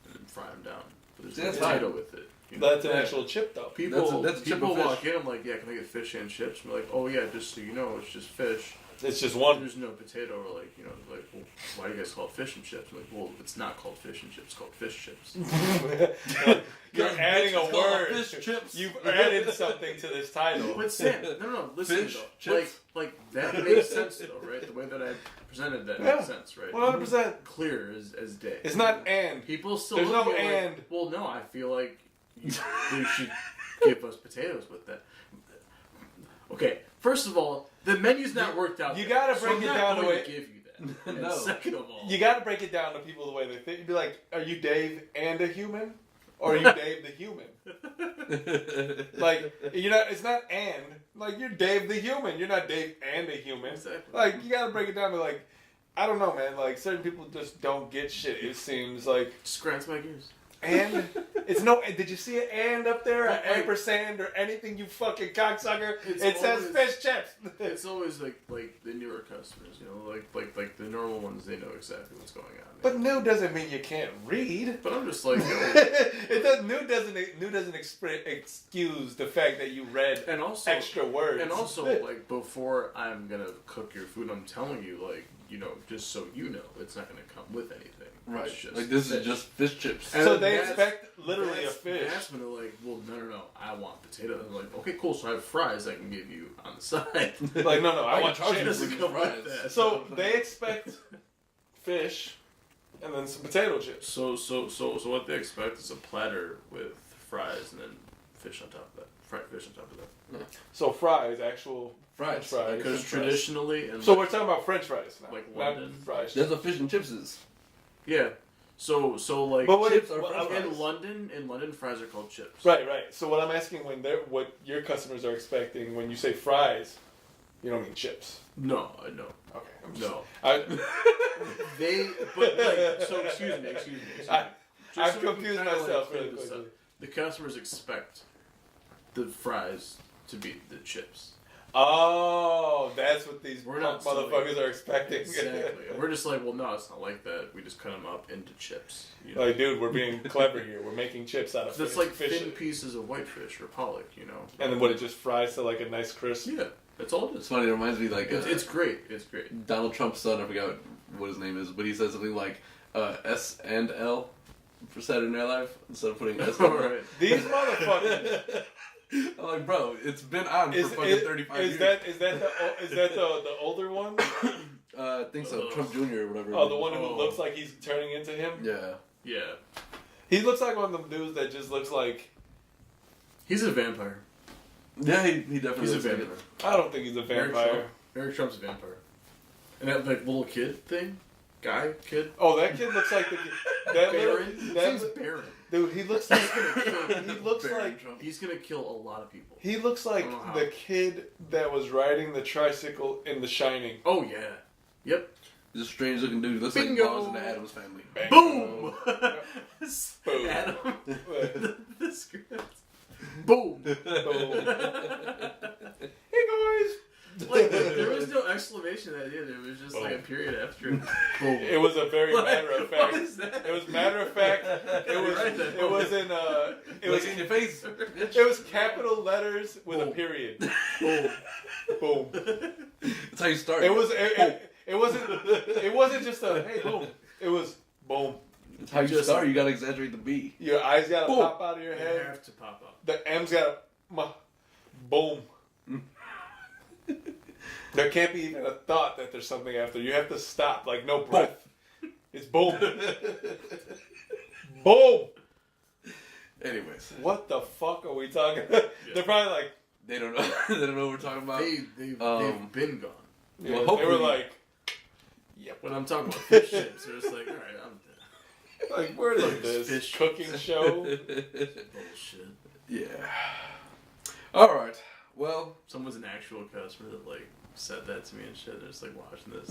and then fry them down. But there's no That's potato fine. with it. You know? That's an actual chip, though. People, that's a chip people of fish. walk in. I'm like, yeah, can I get fish and chips? And we're like, oh yeah, just so you know, it's just fish. It's just one. There's no potato. Or like, you know, like, well, why do you guys call it fish and chips? I'm like, well, it's not called fish and chips. It's called fish chips. You're adding a It's called word. Fish chips. You've added something to this title. But Sam, no, listen Fish though. chips? Like that makes sense though, right? The way that I presented that Yeah. makes sense, right? 100%. Clear as day. It's not and. People still. There's look no at it like, and. well, no, I feel like you should give us potatoes with that. Okay, first of all, the menu's not worked out. You yet, gotta so break I'm it not down the going way- to give you that. And No. second of all, You got to break it down to people the way they think. You'd be like, are you Dave and a human? Or are you Dave the human? Like, you're not, it's not and. Like, you're Dave the human. You're not Dave and a human. Exactly. Like, you got to break it down to like, I don't know, man. Like, certain people just don't get shit. It seems like, just grinds my gears. and it's no. Did you see an and up there? An But, like- ampersand or anything? You fucking cocksucker! It's It says always- fish chips. It's always like the newer customers, you know, like the normal ones. They know exactly what's going on. But new doesn't mean you can't read. But I'm just like, yo, It does. New doesn't excuse the fact that you read and also extra words. And also, like, before I'm gonna cook your food, I'm telling you, like, you know, just so you know, it's not gonna come with anything. Right. It's just Like this fish. is just fish chips. And So they that's- expect literally a that's- fish. That's when they're like, well, no, I want potato. I'm like, okay, cool. So I have fries I can give you on the side. Like no, I want charge you chips. for Doesn't these come fries. with that. So they expect fish, and then some potato chips. So what they expect is a platter with fries and then fish on top of that. Fried fish on top of that. So fries, actual Fries. French fries. Because French fries. traditionally, and So we're talking about French fries now, Like not London. fries. That's what fish and chips is. Yeah. So like But what chips if, are french in fries. London, fries are called chips. Right. So what I'm asking what your customers are expecting when you say fries, you don't mean chips. No. Okay. I'm just, No. I, But like, so excuse me. I've so we can confused kinda, myself clear really this quickly. up. The customers expect the fries to be the chips. Oh, that's what these We're not motherfuckers selling- are expecting. Exactly. And we're just like, well, no, it's not like that. We just cut them up into chips. You know? Like, dude, we're being clever here. We're making chips out of That's fish. like fish. thin pieces of whitefish or pollock, you know. And then what? It just fries to like a nice crisp. Yeah, that's all it It's is. funny. It reminds me like It's great. It's great. Donald Trump's son. I forgot what his name is, but he said something like S and L for Saturday Night Live instead of putting S. All right. These motherfuckers. I'm like, bro, it's been on for fucking 35 years. Is that the older one? I think so. Trump Jr. or whatever. Oh, the one who Oh. looks like he's turning into him. Yeah. Yeah. He looks like one of them dudes that just looks like. He's a vampire. Yeah, he definitely He's a looks like vampire. it. I don't think he's a vampire. Eric Trump's a vampire. And that like little kid thing, kid. Oh, that kid looks like the kid. That Baron. little, His that, name's Baron. dude, he looks like Baron Trump. He's gonna kill a lot of people. he looks like I don't know how. the kid that was riding the tricycle in The Shining. Oh yeah. Yep. He's a strange looking dude. He looks Bingo. like Bones in the Addams Family. Boom. Boom. Adam. The script. Boom. Boom. Hey guys. Like there was no exclamation at the end. It was just like a period after. Boom. It was a very matter of fact. What is that? It was matter of fact. It was. Right then. It was in. It was in your face. It was capital letters with a Boom. period. Boom. Boom. That's how you start. It was. It wasn't. It wasn't just a hey boom. It was boom. That's how you Just- start. You gotta exaggerate the B. Your eyes gotta Boom. pop out of your You head. have to pop up. The M's gotta. Boom. There can't be even a thought that there's something after. You have to stop. Like no breath. It's boom. Boom. Anyways, What the fuck are we talking about? They're probably like, they don't know. They don't know what we're talking about. They've been gone. yeah, Well, they hopefully- were like, Yep. When I'm talking about fish chips, they're just like, all right, I'm dead. like where is Like this fish cooking show? Bullshit. Yeah. All right. Well, Someone's an actual customer that like said that to me and shit. They're just like watching this.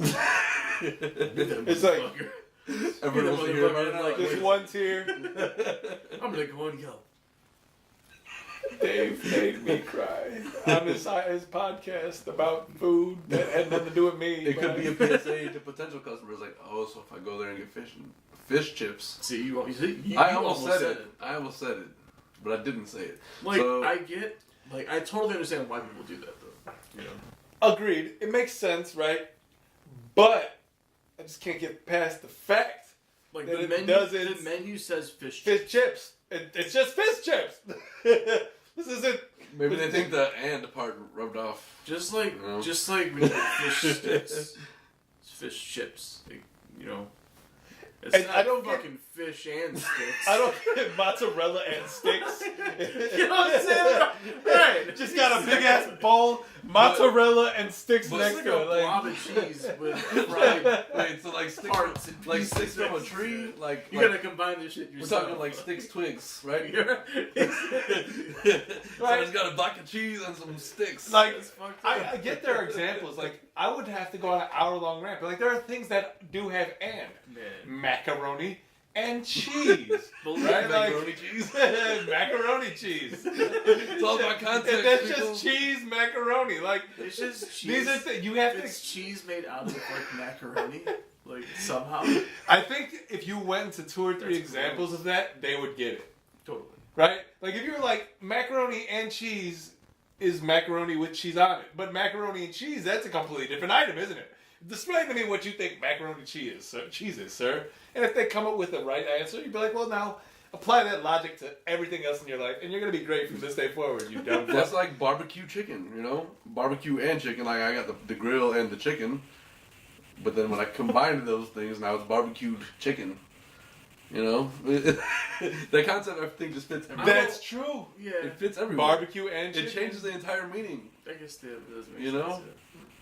It's like- Motherfucker. everyone wants to hear about it now. Like, Just one tear. I'm gonna go and yell. Dave made me cry on his podcast about food that had nothing to do with me. It could be a PSA to potential customers, like, oh, so if I go there and get fish chips. See, you I almost said it. I almost said it, but I didn't say it. Like So- I totally understand why people do that though. You know. Agreed. It makes sense, right? But I just can't get past the fact Like that the it menu, doesn't- the menu says fish. fish chips. It's just fish chips. This isn't. Maybe they think the and part rubbed off. Just like No. when you get fish sticks, it's fish chips. Like, you know. It's And not I don't get- fucking fish and sticks. I don't get mozzarella and sticks. You know what I'm saying? Right. Just got a big ass bowl, mozzarella and sticks but next It's to like it. a Like, blob of cheese with fried Wait, so like sticks, parts and like pieces sticks from a next to tree, it. like You like- gotta combine this shit we're yourself. talking like sticks, twigs, right? Right. So it's got a block of cheese and some sticks. like That's fucked up. I get their examples. Like, I would have to go on an hour-long rant, but like there are things that do have and Man. macaroni and cheese, Believe right? macaroni cheese. Macaroni cheese. It's all about context. If that's people. just cheese macaroni. Like It's just cheese. these are you have It's to. cheese made out of like macaroni, like somehow. I think if you went into 2 or 3 That's examples of that, they would get it. Totally. Right? Like if you're like macaroni and cheese is macaroni with cheese on it, but macaroni and cheese that's a completely different item, isn't it? Display to me what you think macaroni cheese is, sir. And if they come up with the right answer, you'd be like, well, now apply that logic to everything else in your life, and you're gonna be great from this day forward. You dumb That's fuck. like barbecue chicken, you know? Barbecue and chicken. Like, I got the grill and the chicken. But then when I combined those things, now it's barbecued chicken. You know? The concept, I think, just fits everywhere. That's true. Yeah. It fits everywhere. Barbecue and It chicken. changes the entire meaning. I guess that does make You sense. know?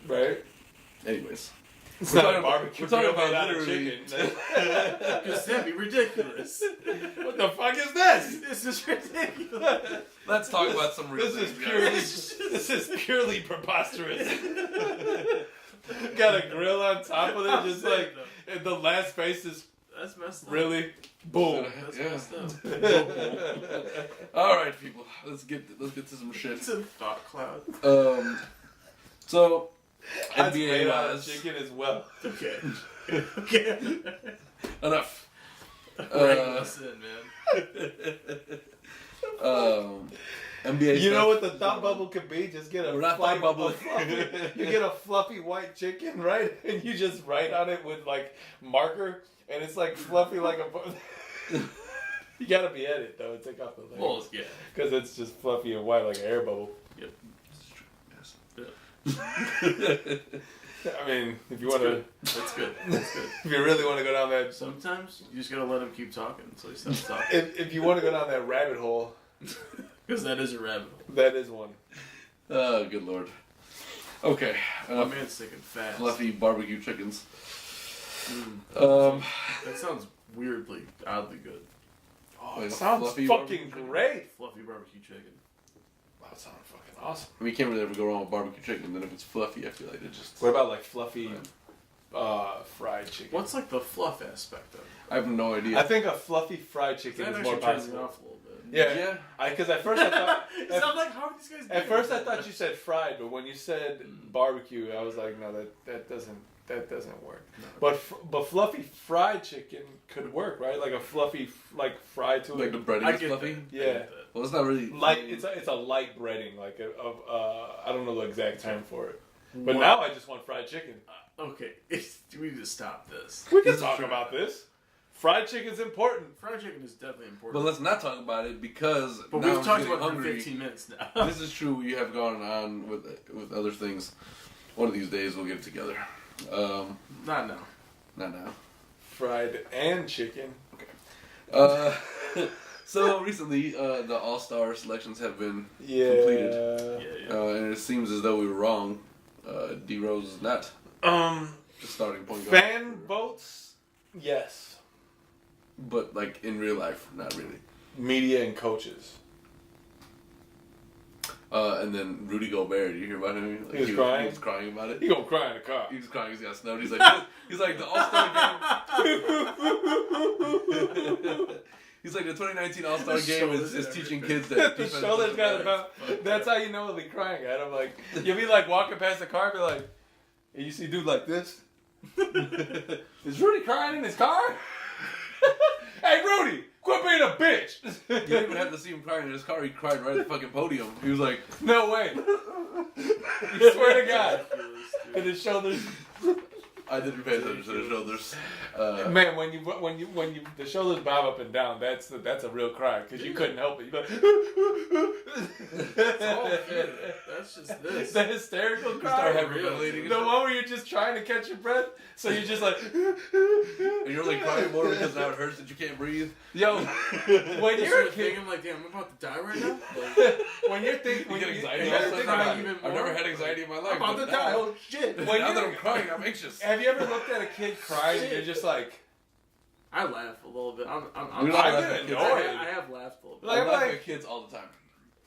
Right? Anyways. It's We're not talking a barbecue. we're talking grill made about out of literally- chicken. Because that'd be ridiculous. What the fuck is this? This is ridiculous. Let's talk about some real This is things, purely. guys. This is purely preposterous. Got a grill on top of it, just like and the last face is That's messed up. really boom. That's Yeah. messed up. All right, people. Let's get to some shit. It's a thought cloud. So That's NBA made out of wise, chicken as well. Okay. Okay. enough. Bring us in, man. NBA. You know stuff. what the thought bubble could be? Just get a We're not fluffy, thought bubbling. you get a fluffy white chicken, right? And you just write on it with like marker, and it's like fluffy like a. You gotta be at it though. Take off the legs. Well, yeah. Because it's just fluffy and white like an air bubble. Yep. I mean, if you want to, That's good. That's good. if you really want to go down that, Sometimes you just gotta let him keep talking until he stops talking. if you want to go down that rabbit hole, Because that is a rabbit hole. that is one. Oh, good lord. Okay. My man's thinking fast. Fluffy barbecue chickens. That sounds weirdly, oddly good. Oh, Like it a sounds fluffy fucking barbecue great. Fluffy barbecue chicken. That sounds fucking awesome. We can't really ever go wrong with barbecue chicken. Then if it's fluffy, I feel like it just. What about like fluffy fried chicken? What's like the fluff aspect of it? I have no idea. I think a fluffy fried chicken That is more actually turns me possible. off a little bit. Yeah, Because at first I thought. So I'm like, how are these guys At doing first I that? thought you said fried, but when you said barbecue, I was like, no, that doesn't work. No. But fluffy fried chicken could work, right? Like a fluffy like fried to like it. the breading I is get fluffy. that. I Yeah. get that. Well, it's not really Light. It's a light breading, like I don't know the exact term for it. But Wow. now I just want fried chicken. Okay, we need to stop this. We can This is talk true. about this. Fried chicken's important. Fried chicken is definitely important. But let's not talk about it because But now we've I'm talked getting about it for hungry. 15 minutes now. This is true. You have gone on with other things. One of these days we'll get it together. Not now. Not now. Fried and chicken. So recently, the All-Star selections have been Yeah. completed, Yeah. and it seems as though we were wrong. D Rose is not the starting point guard, Fan votes. Yes. but like in real life, not really. Media and coaches. And then Rudy Gobert, did you hear about him? Like, He was crying? He was crying about it. He gonna cry in the car. He was crying because he got snubbed. He's like the All-Star game. He's like the 2019 All-Star The game shoulders is and teaching everything. kids that The defense shoulders doesn't got matter. about. That's how you know he'll be crying at him. Like you'll be like walking past the car, and be like, and you see dude like this. Is Rudy crying in his car? Hey Rudy, quit being a bitch. You didn't even have to see him crying in his car. He cried right at the fucking podium. He was like, No way. You swear to God. And his shoulders. I didn't pay attention to the shoulders. Man, when you the shoulders bob up and down, that's a real cry because you couldn't help it. That's just this. The hysterical You cry. start hyperventilating. The one where you're just trying to catch your breath, so you're just like, And you're like crying more because now it hurts that you can't breathe. yo, when You're you're a thinking, kid, I'm like, damn, I'm about to die right now. Like, when you're thinking, You when get you- anxiety. you all ever of a think sudden. about even I've more? never had anxiety in my life. I'm about but to now- die. Oh shit. When Now that you're- I'm crying, I'm anxious. Have you ever looked at a kid crying and you're just like, I laugh a little bit. I'm You're not I laughing get at kids. annoyed. I have laughed a little bit. Like, I'm laughing like- at kids all the time.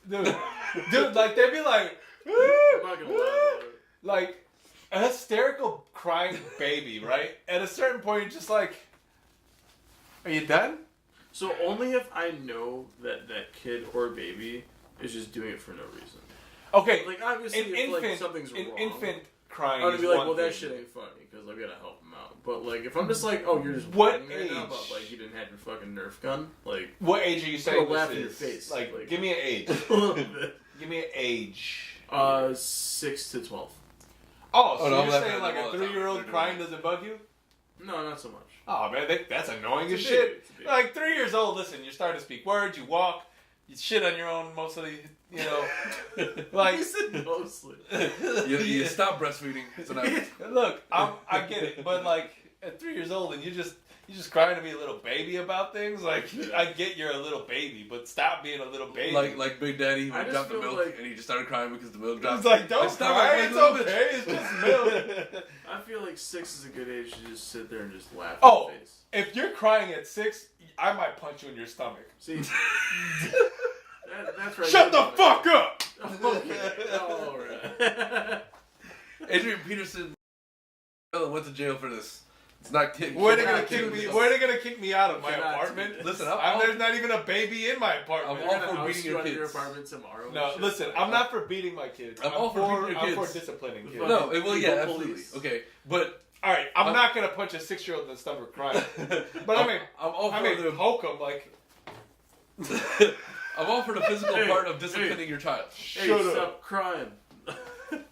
dude, like they'd be like, I'm not gonna lie about it. like a hysterical crying baby, right? At a certain point, you're just like, are you done? So only if I know that that kid or baby is just doing it for no reason. Okay, Like obviously, an if like infant, something's an wrong, infant crying. I would is be like, one well, that thing. shit ain't funny because I gotta help him out. But like, if I'm just like, oh, you're just What whining right now age? about like you didn't have your fucking Nerf gun, like What age are you saying I'll laugh this in your is? face, Like, like- give me an age. a little bit. Give me an age. 6 to 12. Oh, so Oh, no, I'm you're laughing saying at like them all a the time. 3-year-old They're doing crying that. doesn't bug you? No, not so much. Oh man, that's annoying as It's a shit. baby, it's a baby. Like 3 years old, listen, you're starting to speak words, you walk, you shit on your own most of the, you know, like. He said mostly. You stop breastfeeding. So now Look, I get it, but like at 3 years old and You just crying to be a little baby about things? Like, I get you're a little baby, but stop being a little baby. Like Big Daddy when he dropped the milk and he just started crying because the milk dropped. It's like, don't cry, it's okay, it's just milk. I feel like 6 is a good age to just sit there and just laugh Oh, in the face. if you're crying at 6, I might punch you in your stomach. See? That's right. Shut the fuck up! Okay. All right. Adrian Peterson went to jail for this. It's not kidding. Where are they gonna kick me? Where are they gonna kick me out of my apartment? Listen, there's not even a baby in my apartment. I'm all for beating your kids. Your apartment tomorrow. No, listen, I'm not for beating my kids. I'm all for beating your kids. I'm for disciplining kids. No, well, yeah, absolutely. Okay, but all right, I'm not gonna punch a 6-year-old in the stomach crying. But I'm all for the poke him like. I'm all for the physical part of disciplining your child. Shut up! Stop crying.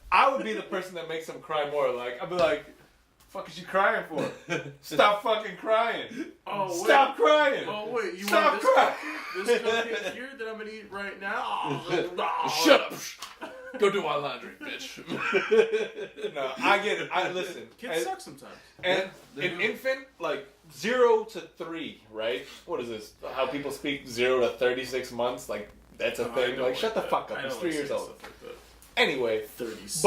I would be the person that makes them cry more. Like I'd be like. Fuck is you crying for? Stop fucking crying. Oh, wait. Stop crying. Oh, wait. You Stop want crying. This cupcake here that I'm going to eat right now? Shut up. Go do my laundry, bitch. No, I get it. Listen. Kids suck sometimes. And an infant, like 0 to 3, right? What is this? How people speak 0 to 36 months? Like, that's a thing. Like, shut the fuck up. He's 3 years old. Anyway. 36.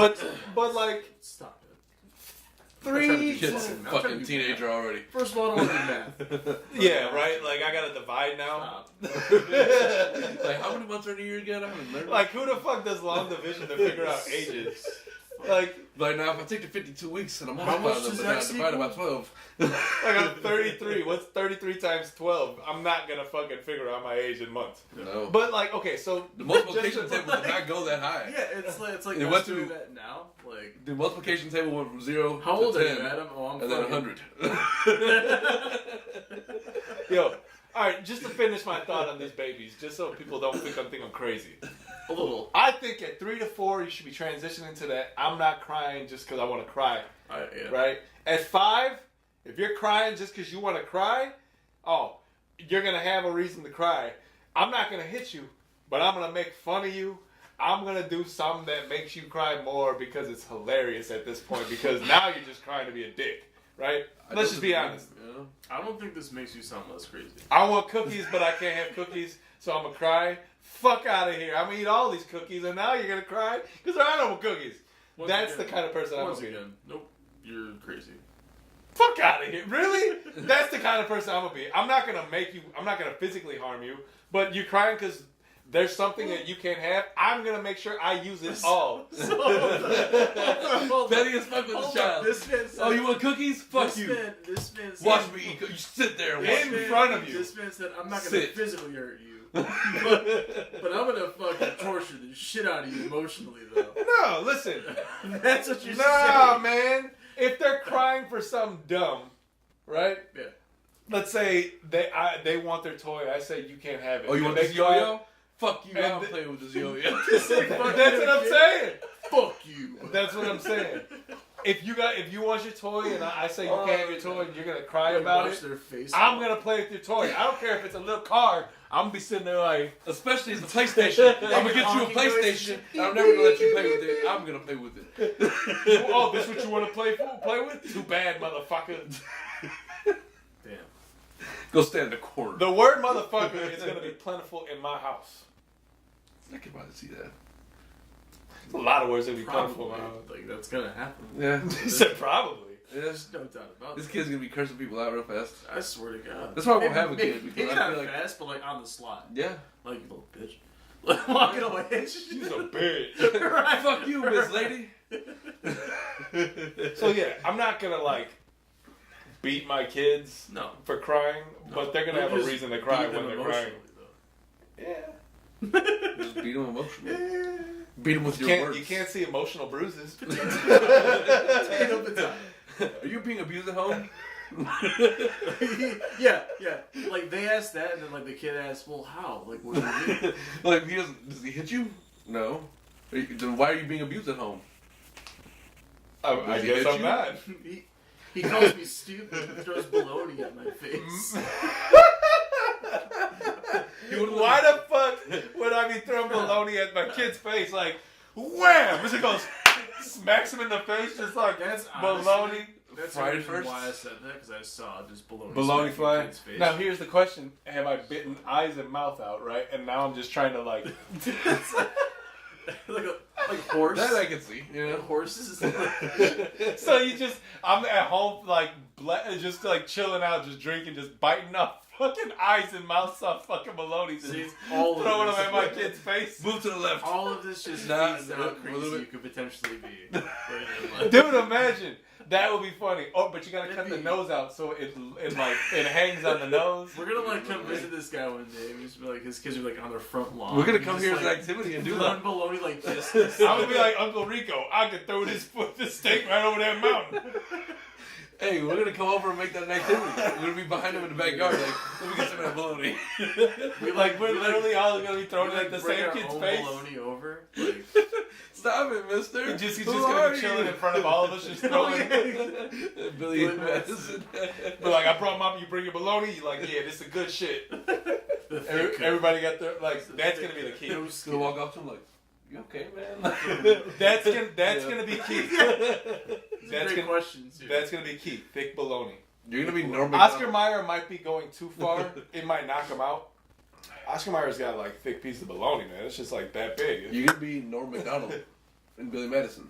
But like. Stop. 3 kids, fucking teenager already. First of all, I don't want to do math. Yeah, right? Like, I gotta divide now. Like, how many months are in a year again? I haven't learned. Like, who the fuck does long division to figure out ages? Like now, if I take the 52 weeks and I'm how much them, does but that not divided by 12. Like, I'm 33. What's 33 times 12? I'm not gonna fucking figure out my age in months. No. But, like, okay, so... The multiplication table did not go that high. Yeah, it's like it went doing that now. Like, the multiplication table went from 0 how to old 10. Are you, Adam? Oh, I'm and then 100. Yo, alright, just to finish my thought on these babies, just so people don't think I'm crazy. A little. I think at 3 to 4, you should be transitioning to that. I'm not crying just because I want to cry. Yeah. Right? At 5, if you're crying just because you want to cry, you're going to have a reason to cry. I'm not going to hit you, but I'm going to make fun of you. I'm going to do something that makes you cry more because it's hilarious at this point because now you're just crying to be a dick. Right? Let's just be honest. Yeah. I don't think this makes you sound less crazy. I want cookies, but I can't have cookies, so I'm going to cry. Fuck out of here. I'm going to eat all these cookies, and now you're going to cry because there are no more cookies. That's the kind of person I'm going to be. Nope. You're crazy. Fuck out of here. Really? That's the kind of person I'm going to be. I'm not going to make you, I'm not going to physically harm you, but you're crying because there's something that you can't have. I'm going to make sure I use it all. Betty is fuck with the child. Oh, you want cookies? Fuck you. This man said, watch me eat. You sit there and watch in front of you. This man said, I'm not going to physically hurt you. but I'm going to fucking torture the shit out of you emotionally, though. No, listen. That's what you're saying. Nah, man. If they're crying for something dumb, right? Yeah. Let's say they want their toy. I say you can't have it. Oh, you want this yo-yo? Fuck you. I'm playing with this yo-yo. That's what I'm saying. Fuck you. That's what I'm saying. If you want your toy and I say you can't have your toy and you're gonna cry about it, I'm gonna play with your toy. I don't care if it's a little card. I'm gonna be sitting there like, especially if it's a PlayStation. I'm gonna get you a PlayStation. I'm never gonna let you play with it. I'm gonna play with it. Oh, this what you want to play with? Too bad, motherfucker. Damn. Go stand in the corner. The word motherfucker is gonna be plentiful in my house. I can probably see that. A lot of words that be plentiful. Like that's gonna happen. Yeah. He said probably. Yeah. There's no doubt about this it. kid's gonna be cursing people out real fast. I swear to God. That's why I won't have a kid because maybe I not feel like fast, but like on the slot. Yeah. Like you little bitch. Like walking away. She's a bitch. Right. Fuck you, Miss Lady. So yeah, I'm not gonna like beat my kids for crying, but they're gonna have a reason to cry when they're crying. Though. Yeah. Just beat them emotionally. Yeah. Beat them with your words. You can't see emotional bruises. Are you being abused at home? yeah. Like they asked that, and then like the kid asked, "Well, how? Like, what do you mean?" Like does he hit you? No. Then why are you being abused at home? I guess I'm not. He calls me stupid and throws bologna at my face. Why the fuck would I be throwing bologna at my kid's face? Like, wham! As it goes, smacks him in the face, just like that's bologna. That's fried the it reason first. why I said that, because I saw just bologna Bologna smack fly. your kid's face. Now here's the question: have I bitten eyes and mouth out, right? And now I'm just trying to like. like horse. That I can see. You know, horses. So I'm at home like just like chilling out, just drinking, just biting up fucking eyes and mouths off fucking bologna, See, and all of throwing this- them at my kid's face. move to the left. All of this just Nah, feeds how a crazy little bit. you could potentially be. later in life. Dude, imagine. That would be funny. Oh, but you gotta cut the nose out so it hangs on the nose. We're gonna like come visit this guy one day. We just be like, his kids are like on their front lawn. We're gonna He's come just, here as like, an activity and do throwing that. bologna like this. I'm gonna be like Uncle Rico. I could throw this steak right over that mountain. Hey, we're gonna come over and make that an activity. We're gonna be behind him in the backyard, like, let me get some of that bologna. We're literally all gonna be throwing it at the bring same our kid's own face. bologna over. Like, Stop it, mister. He's just Who gonna are be chilling you? in front of all of us, just throwing. Billy Madison. But like, I brought mom. You bring your bologna. You like, yeah, this is good shit. Everybody got their like. That's gonna be the key. Just gonna walk up to him like, you okay, man? That's gonna be key. that's great questions. Too. That's gonna be key. Thick bologna. You're gonna be Norm Oscar Macdonald. Mayer might be going too far. It might knock him out. Oscar Mayer's got like thick piece of bologna, man. It's just like that big. You're gonna be Norm Macdonald and Billy Madison.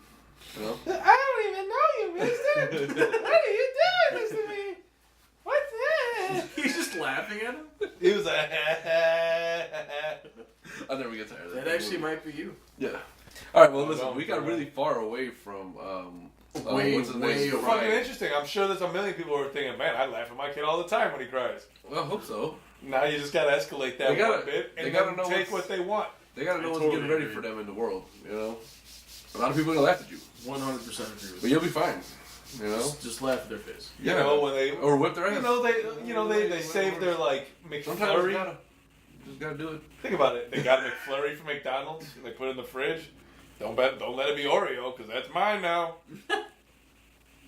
You know? I don't even know you, mister. What are you doing this to me? What's that? He's just laughing at him. He was like, I'll never get tired of that. That actually might be you. Yeah. All right. Well, Oh, listen. no, We got no. really far away from. Way what's his name? away. fucking interesting. I'm sure there's a million people who are thinking, man, I laugh at my kid all the time when he cries. Well, I hope so. Now you just gotta escalate that They gotta- one bit and they gotta then know take what's- what they want. They gotta know I what's totally getting ready agree. for them in the world. You know. A lot of people are gonna laugh at you, 100% agree with but you'll be fine. You know. Just laugh at their face. You know when they, Or whip their ass. they save their like Sometimes you McFlurry. just gotta do it. Think about it. They got a McFlurry from McDonald's. They put it in the fridge. Don't let it be Oreo because that's mine now.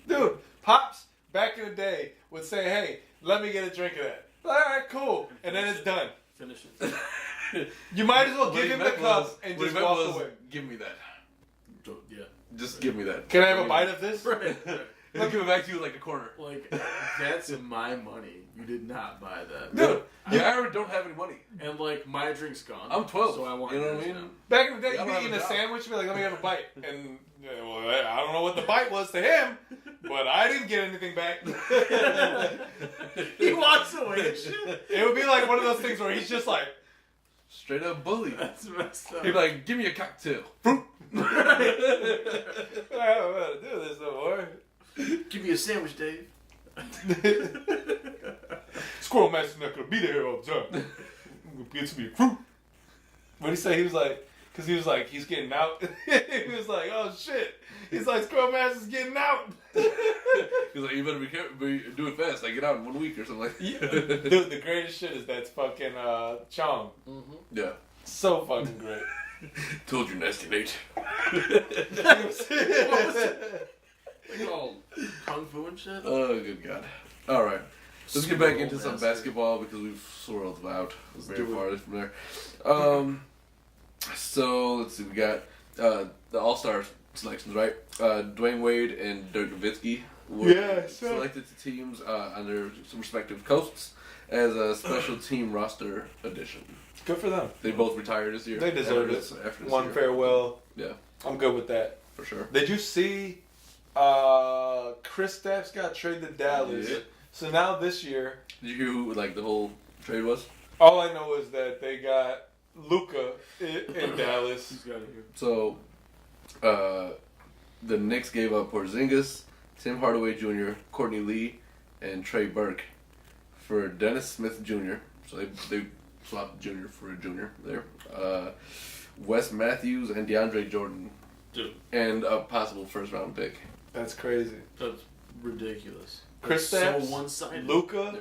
Dude, Pops back in the day would say, "Hey, let me get a drink of that." All right, cool, and then it's done. Finish it. You might as well What give he him the meant cup was- and what he just meant walk was, away. give me that. Yeah. Just give me that. Can I have a bite of this? Right. I'll give it back to you like a corner. Like, that's my money. You did not buy that. Dude, I don't have any money. And, like, my drink's gone. I'm 12. So I want You know yours what I mean? now. back in the day, I you'd don't be have eating a a job. sandwich, you'd be like, "Let me have a bite," and well, I don't know what the bite was to him, but I didn't get anything back. He walks away and shit. It would be like one of those things where he's just like, Straight up bully. That's messed up. He'd be like, give me a cocktail. "I don't know how to do this no more." Give me a sandwich, Dave. Squirrel Master's not gonna be there all the time. I'm gonna get some of your fruit. What did he say? He was like, because he was like, he's getting out. He was like, oh shit. He's like, Squirrel Master's getting out. He's like, you better be careful, do it fast. Like, get out in 1 week or something like that. Dude, the greatest shit is that's fucking Chong. Yeah. So fucking great. Told you, nasty Nate. Like all kung fu and shit. Oh, good God. All right. Let's get back into some Master. basketball because we've swirled out very do it. far from there. So let's see. We got the All-Star selections, right? Dwayne Wade and Dirk Nowitzki were Yeah, sure. selected to teams on their respective coasts as a special team roster addition. Good for them. They both retired this year. They deserve after it. After this One year. farewell. Yeah, I'm good with that. for sure. Did you see Chris Stapps got traded to Dallas? Yeah. So now this year, Did you hear who like the whole trade was? all I know is that they got Luka in Dallas. He's got it here. So, the Knicks gave up Porzingis, Tim Hardaway Jr., Courtney Lee, and Trey Burke for Dennis Smith Jr. So they swapped Jr. for a Jr. there. Wes Matthews and DeAndre Jordan. Dude, And a possible first round pick. That's crazy. that's ridiculous. Chris That's Stapps, so one-sided. Luka,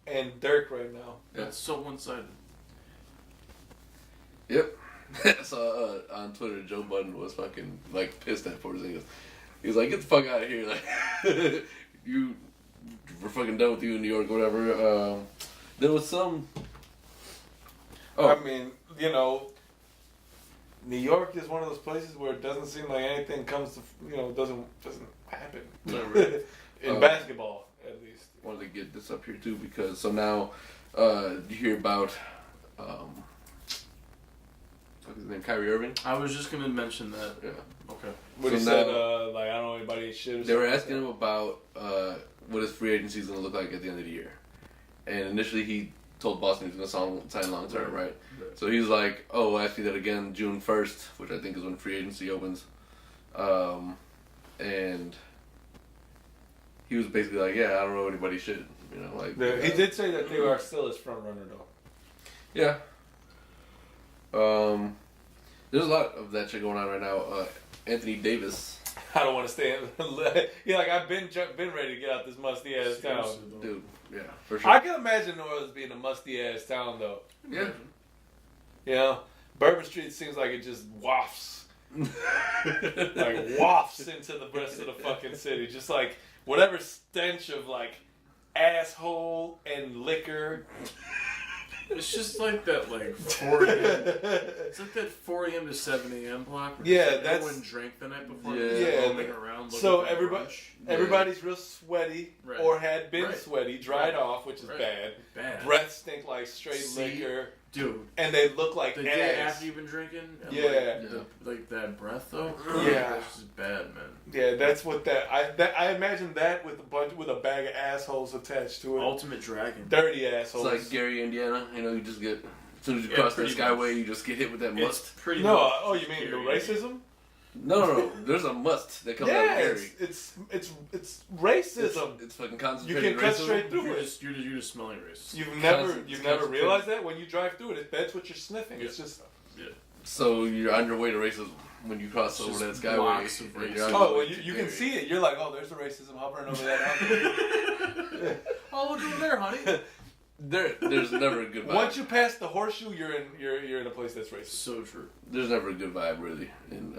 and Dirk right now. That's so one-sided. Yep. I saw on Twitter Joe Budden was fucking like pissed at Porzingis. He was like, "Get the fuck out of here! Like, we're fucking done with you in New York, whatever." There was some. I mean, you know, New York is one of those places where it doesn't seem like anything comes to, doesn't happen. In basketball, at least. Wanted to get this up here too because so now you hear about what's his name, Kyrie Irving. I was just gonna mention that. Yeah. Okay. What So he said, like I don't know anybody shit. They were asking him about what his free agency is going to look like at the end of the year, and initially he told Boston he was going to sign long term, right? So he was like, "Oh, we'll ask you that again June 1st, which I think is when free agency opens," and he was basically like, "Yeah, I don't know anybody should," like. He did say that they are still his front runner though. Yeah. There's a lot of that shit going on right now. Anthony Davis. I don't want to stay in. Yeah, like I've been ready to get out this musty ass town, Dude, yeah, for sure. I can imagine New Orleans being a musty ass town though. Yeah. Bourbon Street seems like it just wafts, like wafts into the rest of the fucking city. Just like whatever stench of like asshole and liquor. It's just like that, 4 a.m. It's like that 4 a.m. to 7 a.m. block. Yeah, that's everyone drank the night before. Yeah. Roaming around. So everybody's real sweaty Right. or had been Right. sweaty, dried Right. off, which is Right. bad. Bad. Breath stink like straight See? liquor, Dude. and they look like The day ass. after you've been drinking, and Yeah. like that breath though. Yeah. It's just bad, man. Yeah, that's what I imagine that with a bag of assholes attached to it. Ultimate dragon. Dirty It's assholes. like Gary, Indiana. You just get, as soon as you Yeah, cross the pretty skyway, you just get hit with that must. It's pretty. No, much oh, you mean the scary. racism? No. There's a must that comes out of Yeah, Gary. it's racism. It's fucking You concentrated can cut racism. straight through You're it. just smelling racist. You've never Constant- realized that when you drive through it. That's what you're sniffing. Yeah. It's just. So you're on your way to racism when you cross It's over that just skyway. blocks of and racism. you're on your Oh, well, way you to can Gary. see it. You're like, oh, there's the racism hovering over that mountain. Oh, look over there, honey. There's never a good vibe. Once you pass the horseshoe, you're in a place that's racist. So true. There's never a good vibe really in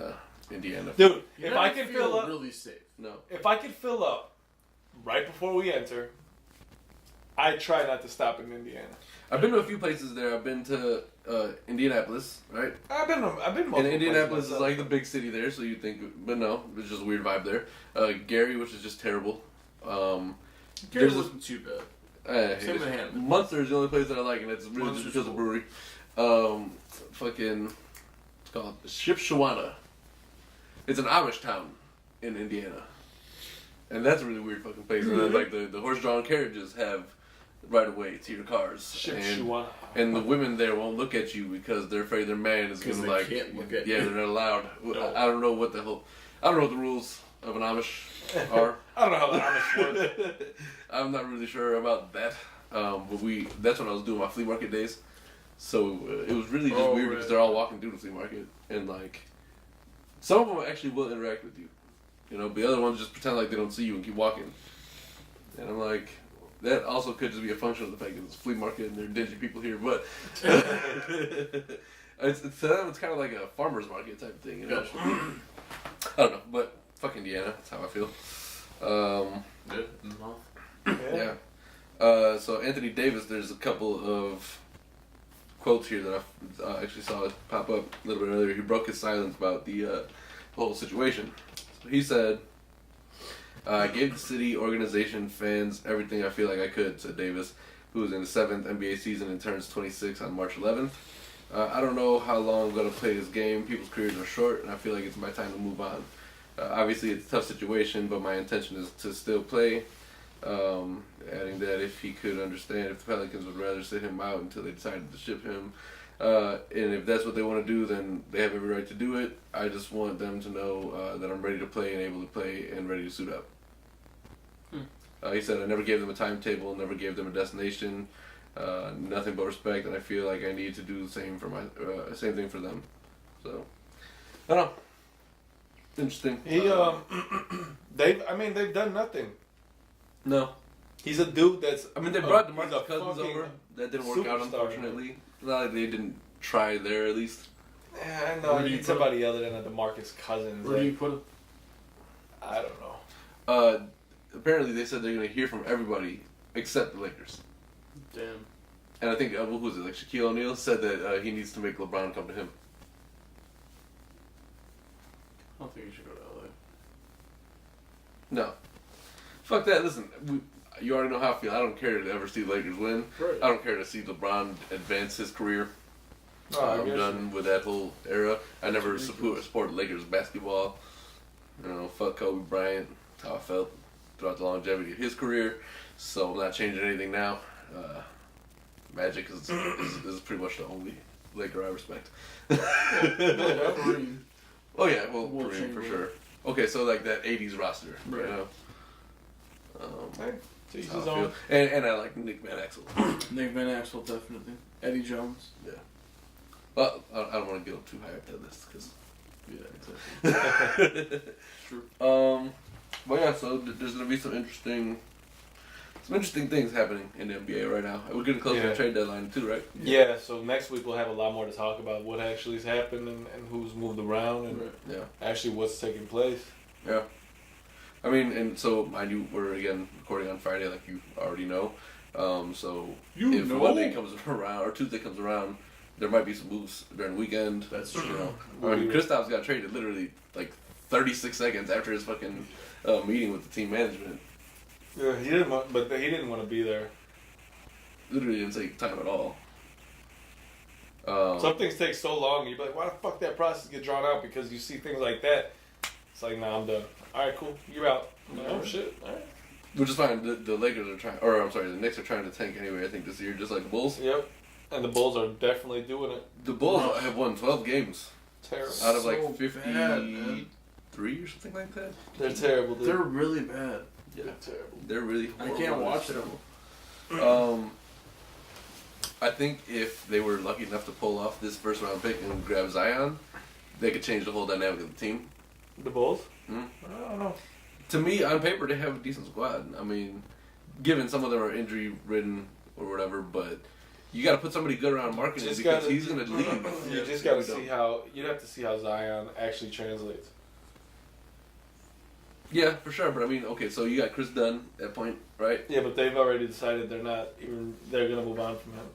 Indiana. Dude, You if never I can feel fill up, really safe. No. if I can fill up right before we enter, I try not to stop in Indiana. I've been to a few places there. I've been to Indianapolis, right? I've been multiple And Indianapolis places is myself. like the big city there, so you think, but no, it's just a weird vibe there. Gary, which is just terrible. Gary There's a- wasn't too bad. I hate Same it. with Hammond. Munster is the only place that I like, and it's really just Munster's because of cool. brewery. It's called Shipshewana. It's an Amish town in Indiana, and that's a really weird fucking place. And then, like the horse-drawn carriages have right away to your cars, Shipshewana. and the women there won't look at you because they're afraid their man is 'Cause gonna they like. can't look at yeah, you. they're not allowed. No. I don't know what the rules of an Amish are. I don't know how the Amish work. I'm not really sure about that. But that's when I was doing my flea market days. So it was really just weird because they're all walking through the flea market. And like, some of them actually will interact with you. But the other ones just pretend like they don't see you and keep walking. And I'm like, that also could just be a function of the fact that it's a flea market and there are dingy people here. But it's to them, it's kind of like a farmer's market type of thing. Gotcha. I don't know, but fuck Indiana. That's how I feel. Yeah. So Anthony Davis, there's a couple of quotes here that I actually saw it pop up a little bit earlier. He broke his silence about the whole situation. So he said, "I gave the city, organization, fans everything I feel like I could," said Davis, who is in his 7th NBA season and turns 26 on March 11th. "I don't know how long I'm going to play this game. People's careers are short, and I feel like it's my time to move on. Obviously, it's a tough situation, but my intention is to still play." Adding that if he could understand if the Pelicans would rather sit him out until they decided to ship him. And if that's what they want to do, then they have every right to do it. I just want them to know that I'm ready to play and able to play and ready to suit up. He said, "I never gave them a timetable, never gave them a destination, nothing but respect, and I feel like I need to do the same for same thing for them." So, I don't know. Interesting. They've done nothing. No. He's a dude that's. I mean, they brought he's DeMarcus a Cousins fucking over. That didn't work out, superstar. unfortunately. Not like they didn't try there, at least. I know. Where I do you need put somebody other than a DeMarcus Cousins. Where do you put him? I don't know. Apparently, they said they're going to hear from everybody except the Lakers. Damn. And I think, who was it? Like Shaquille O'Neal said that he needs to make LeBron come to him. don't think you should go to LA. No. Fuck that. Listen, you already know how I feel. I don't care to ever see the Lakers win. Right. I don't care to see LeBron advance his career. Oh, I'm done with that whole era. I never supported Lakers basketball. You know, fuck Kobe Bryant. That's how I felt throughout the longevity of his career. So I'm not changing anything now. Magic is pretty much the only Laker I respect. Kareem. Oh yeah, well, Will Kareem for Chamberlain. sure. Okay, so like that '80s roster, Right. you know. Hey, to each That's how his I own. feel. And I like Nick Van Exel. Nick Van Exel, definitely. Eddie Jones. Yeah. But I don't want to get too high up that list because. Yeah, exactly. True. But yeah, so there's gonna be some interesting things happening in the NBA right now. We're getting close to Yeah. the trade deadline too, right? Yeah, so next week we'll have a lot more to talk about what actually has happened and who's moved around and Right. Yeah. actually what's taking place. Yeah. I mean, and so mind you, we're again recording on Friday, like you already know. So You if know. Monday comes around or Tuesday comes around, there might be some moves during the weekend. That's true. You know, I mean, Kristaps got traded literally like 36 seconds after his fucking meeting with the team management. Yeah, he didn't want to be there. Literally didn't take time at all. Some things take so long, you're like, why the fuck that process get drawn out? Because you see things like that. It's like, nah, I'm done. All right, cool, you're out. I'm like, oh shit, all right. Which is fine. The Lakers are trying, or I'm sorry, the Knicks are trying to tank anyway. I think this year, just like the Bulls. Yep, and the Bulls are definitely doing it. The Bulls have won 12 games Terrible. out of like So 53 bad, man. or something like that. They're terrible, dude. They're really bad. Yeah, They're terrible. they're really. I Horrible. can't watch them. I think if they were lucky enough to pull off this first round pick and grab Zion, they could change the whole dynamic of the team. The Bulls? Hmm? I don't know. To me, on paper, they have a decent squad. I mean, given some of them are injury ridden or whatever, but you got to put somebody good around marketing Just because gotta- he's going to leave. You just got to see how you'd have to see how Zion actually translates. Yeah, for sure. But I mean, okay, so you got Chris Dunn at that point, right? Yeah, but they've already decided they're gonna move on from him.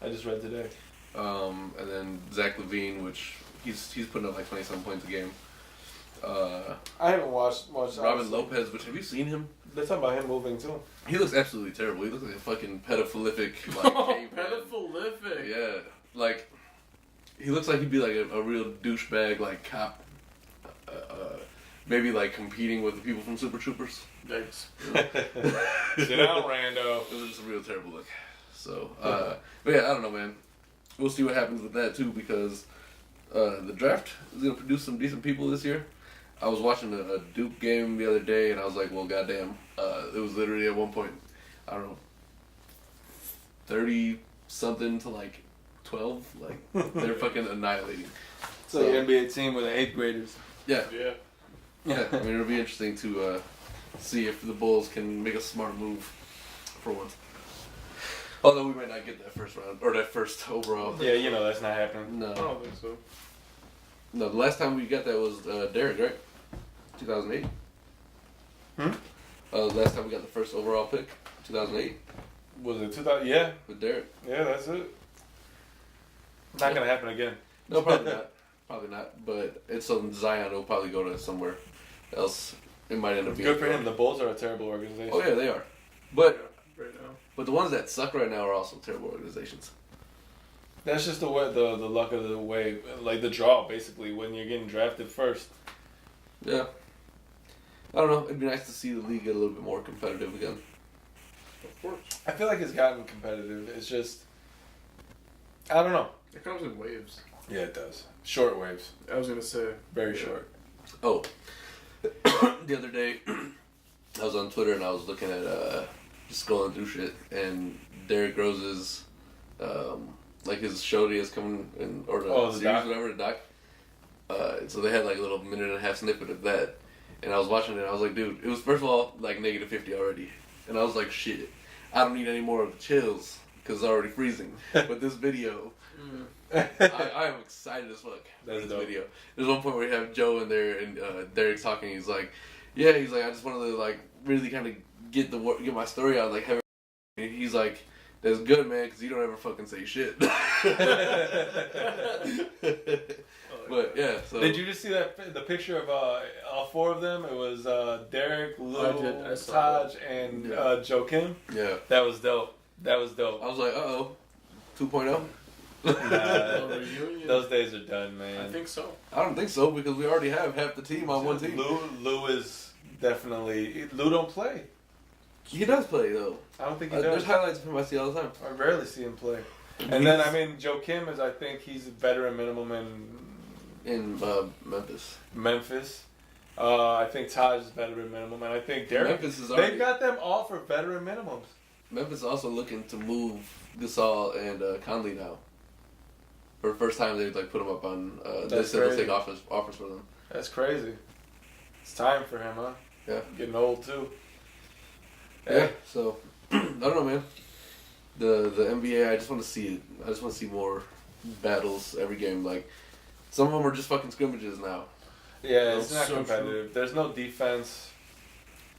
I just read today. And then Zach LaVine, which he's putting up like 27 points a game. I haven't watched Robin honestly. Lopez, which have you seen him? They're talking about him moving too. He looks absolutely terrible. He looks like a fucking pedophilic, like, caveman. Pedophilic. Yeah, like he looks like he'd be like a real douchebag, like cop. Maybe like competing with the people from Super Troopers. Yikes. Sit down, Rando. It was just a real terrible look. So, but yeah, I don't know, man. We'll see what happens with that too, because the draft is gonna produce some decent people this year. I was watching a Duke game the other day, and I was like, well, goddamn. It was literally at one point, I don't know, 30-something to like 12. Like, they're fucking annihilating. It's like an NBA team with 8th graders. Yeah. Yeah. Yeah, I mean, it'll be interesting to see if the Bulls can make a smart move for once. Although we might not get that first round, or that first overall. Yeah, you know that's not happening. No. I don't think so. No, the last time we got that was Derek, right? 2008. Last time we got the first overall pick, 2008, Was it 2000? Yeah, with Derek. yeah, that's it. Not gonna happen again. No, probably not. Probably not. But it's on Zion. Will probably go to somewhere else. It might end up being Good for him. The Bulls are a terrible organization. Oh yeah, they are. But Right now. the ones that suck right now are also terrible organizations. That's just the way the luck of the way, like the draw, basically, when you're getting drafted first. Yeah. I don't know. It'd be nice to see the league get a little bit more competitive again. Of course. I feel like it's gotten competitive. It's just, I don't know. It comes in waves. Yeah, it does. Short waves, I was gonna say. very Yeah. short. Oh, the other day I was on Twitter and I was looking at just scrolling through shit, and Derrick Rose's like his show that he has coming in, or the the series, doc? whatever, the doc. So they had like a little minute and a half snippet of that, and I was watching it. And I was like, dude, it was first of all like -50 already, and I was like, shit, I don't need any more of the chills because it's already freezing. But this video. I am excited as fuck for That's this dope. video. There's one point where we have Joe in there and Derek's talking. He's like, "Yeah," he's like, "I just wanted to like really kind of get my story out, like have." And he's like, "That's good, man, because you don't ever fucking say shit." But But yeah. So Did you just see the picture of all four of them? It was Derek, Lou, I saw Taj, and Yeah. Joe Kim. Yeah. That was dope. I was like, 2.0. Nah, reunion. those days are done, man. I think so. I don't think so because we already have half the team on one team. Lou is definitely. Lou don't play. He does play though. I don't think he There's does. highlights of him I see all the time. I rarely see him play. And then I mean, Joe Kim is. I think he's a veteran minimum in Memphis. Memphis. I think Taj is veteran minimum, and I think Derek. Memphis is They've already. got them all for veteran minimums. Memphis is also looking to move Gasol and Conley now. For the first time, they like put them up on. They That's said they'll crazy. take offers for them. That's crazy. It's time for him, huh? Yeah. Getting old too. Yeah. So I don't know, man. The NBA, I just want to see it. I just want to see more battles every game. Like some of them are just fucking scrimmages now. Yeah, it's not So competitive. There's no defense.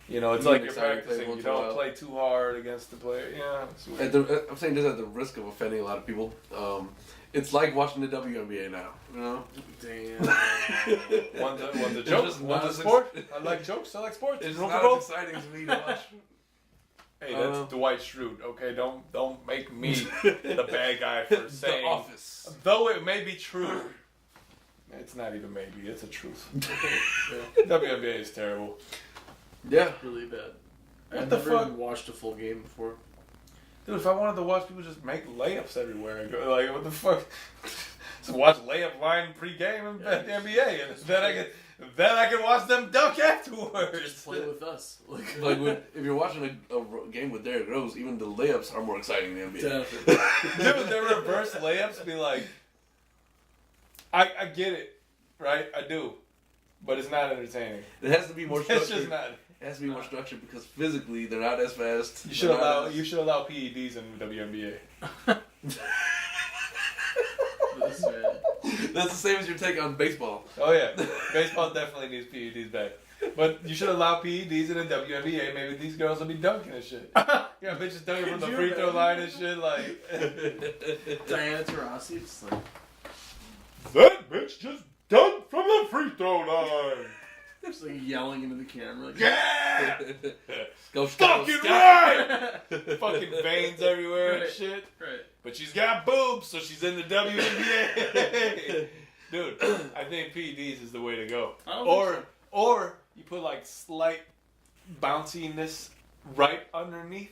You know, it's You like can you're excited play practicing. once You in a don't while. play too hard against the player. Yeah, it's weird. I'm saying this at the risk of offending a lot of people. It's like watching the WNBA now. You know. Damn. One's a It's joke. just One's not a sport. I like jokes. I like sports. It's Room not for as both. exciting to me to watch. Hey, that's Dwight Schrute. Okay, don't make me the bad guy for saying. The Office. Though it may be true. It's not even maybe. It's a truth. WNBA is terrible. Yeah. Really bad. What I've the never fuck? even watched a full game before. Dude, if I wanted to watch people just make layups everywhere, I go like, what the fuck? So watch layup line pregame in the NBA, and then I can watch them dunk afterwards. Just play with us. Like If you're watching a game with Derrick Rose, even the layups are more exciting than the NBA. definitely. Dude, their reverse layups be like, I get it, right? I do, but it's not entertaining. It has to be more It's structured. just not. It has to be more structured because physically they're not as fast. You should allow PEDs in the WNBA. That's the same as your take on baseball. Oh yeah, baseball definitely needs PEDs back. But you should allow PEDs in the WNBA. Maybe these girls will be dunking and shit. Yeah, bitches dunking from the Could you free throw imagine? line and shit. Like Diana Taurasi, just like that bitch just dunked from the free throw line. just like yelling into the camera. Like, Yeah, Go fucking Scott. right. Fucking veins everywhere and Right. shit. Right. But she's got boobs, so she's in the WNBA. Dude, I think PEDs is the way to go. I don't think so. Or you put like slight bounciness right underneath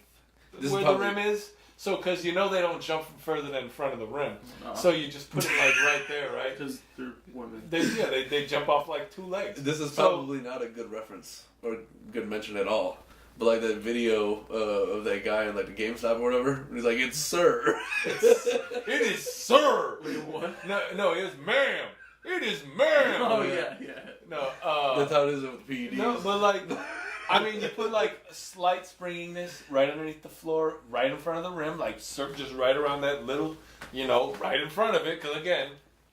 This is where probably- the rim is. So, because you know they don't jump further than in front of the rim. No. So you just put it like right there, right? Because they're women. They jump off like two legs. This is So- probably not a good reference or good mention at all. But like that video of that guy in like the GameStop or whatever, and he's like, "It's sir." It is sir. Wait, what? No, it is ma'am. It is ma'am. Oh yeah, yeah. No, That's how it is with PEDs. no, but like, I mean, you put like a slight springiness right underneath the floor, right in front of the rim, like just right around that little, right in front of it, because again,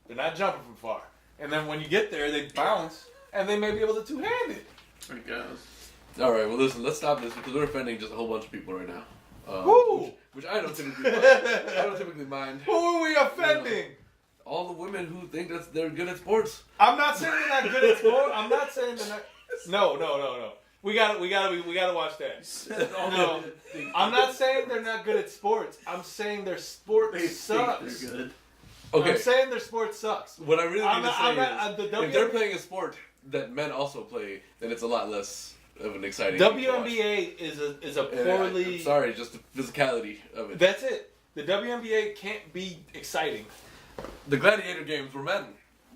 they're not jumping from far. And then when you get there, they bounce, and they may be able to two-hand it. I guess. All right, well, listen, let's stop this because we're offending just a whole bunch of people right now. Who? Which I don't typically mind. I don't typically mind. Who are we offending? All the women who think that they're good at sports. I'm not saying they're not good at sport. I'm not saying they're not. No. We gotta watch that. No, I'm not saying they're not good at sports. I'm saying their sport They sucks. think they're good. Okay, I'm saying their sport sucks. what I really I'm need to not- say is, the if they're playing a sport that men also play, then it's a lot less of an exciting game to watch. WNBA is a And poorly. I'm sorry, just the physicality of it. That's it. The WNBA can't be exciting. The gladiator games were men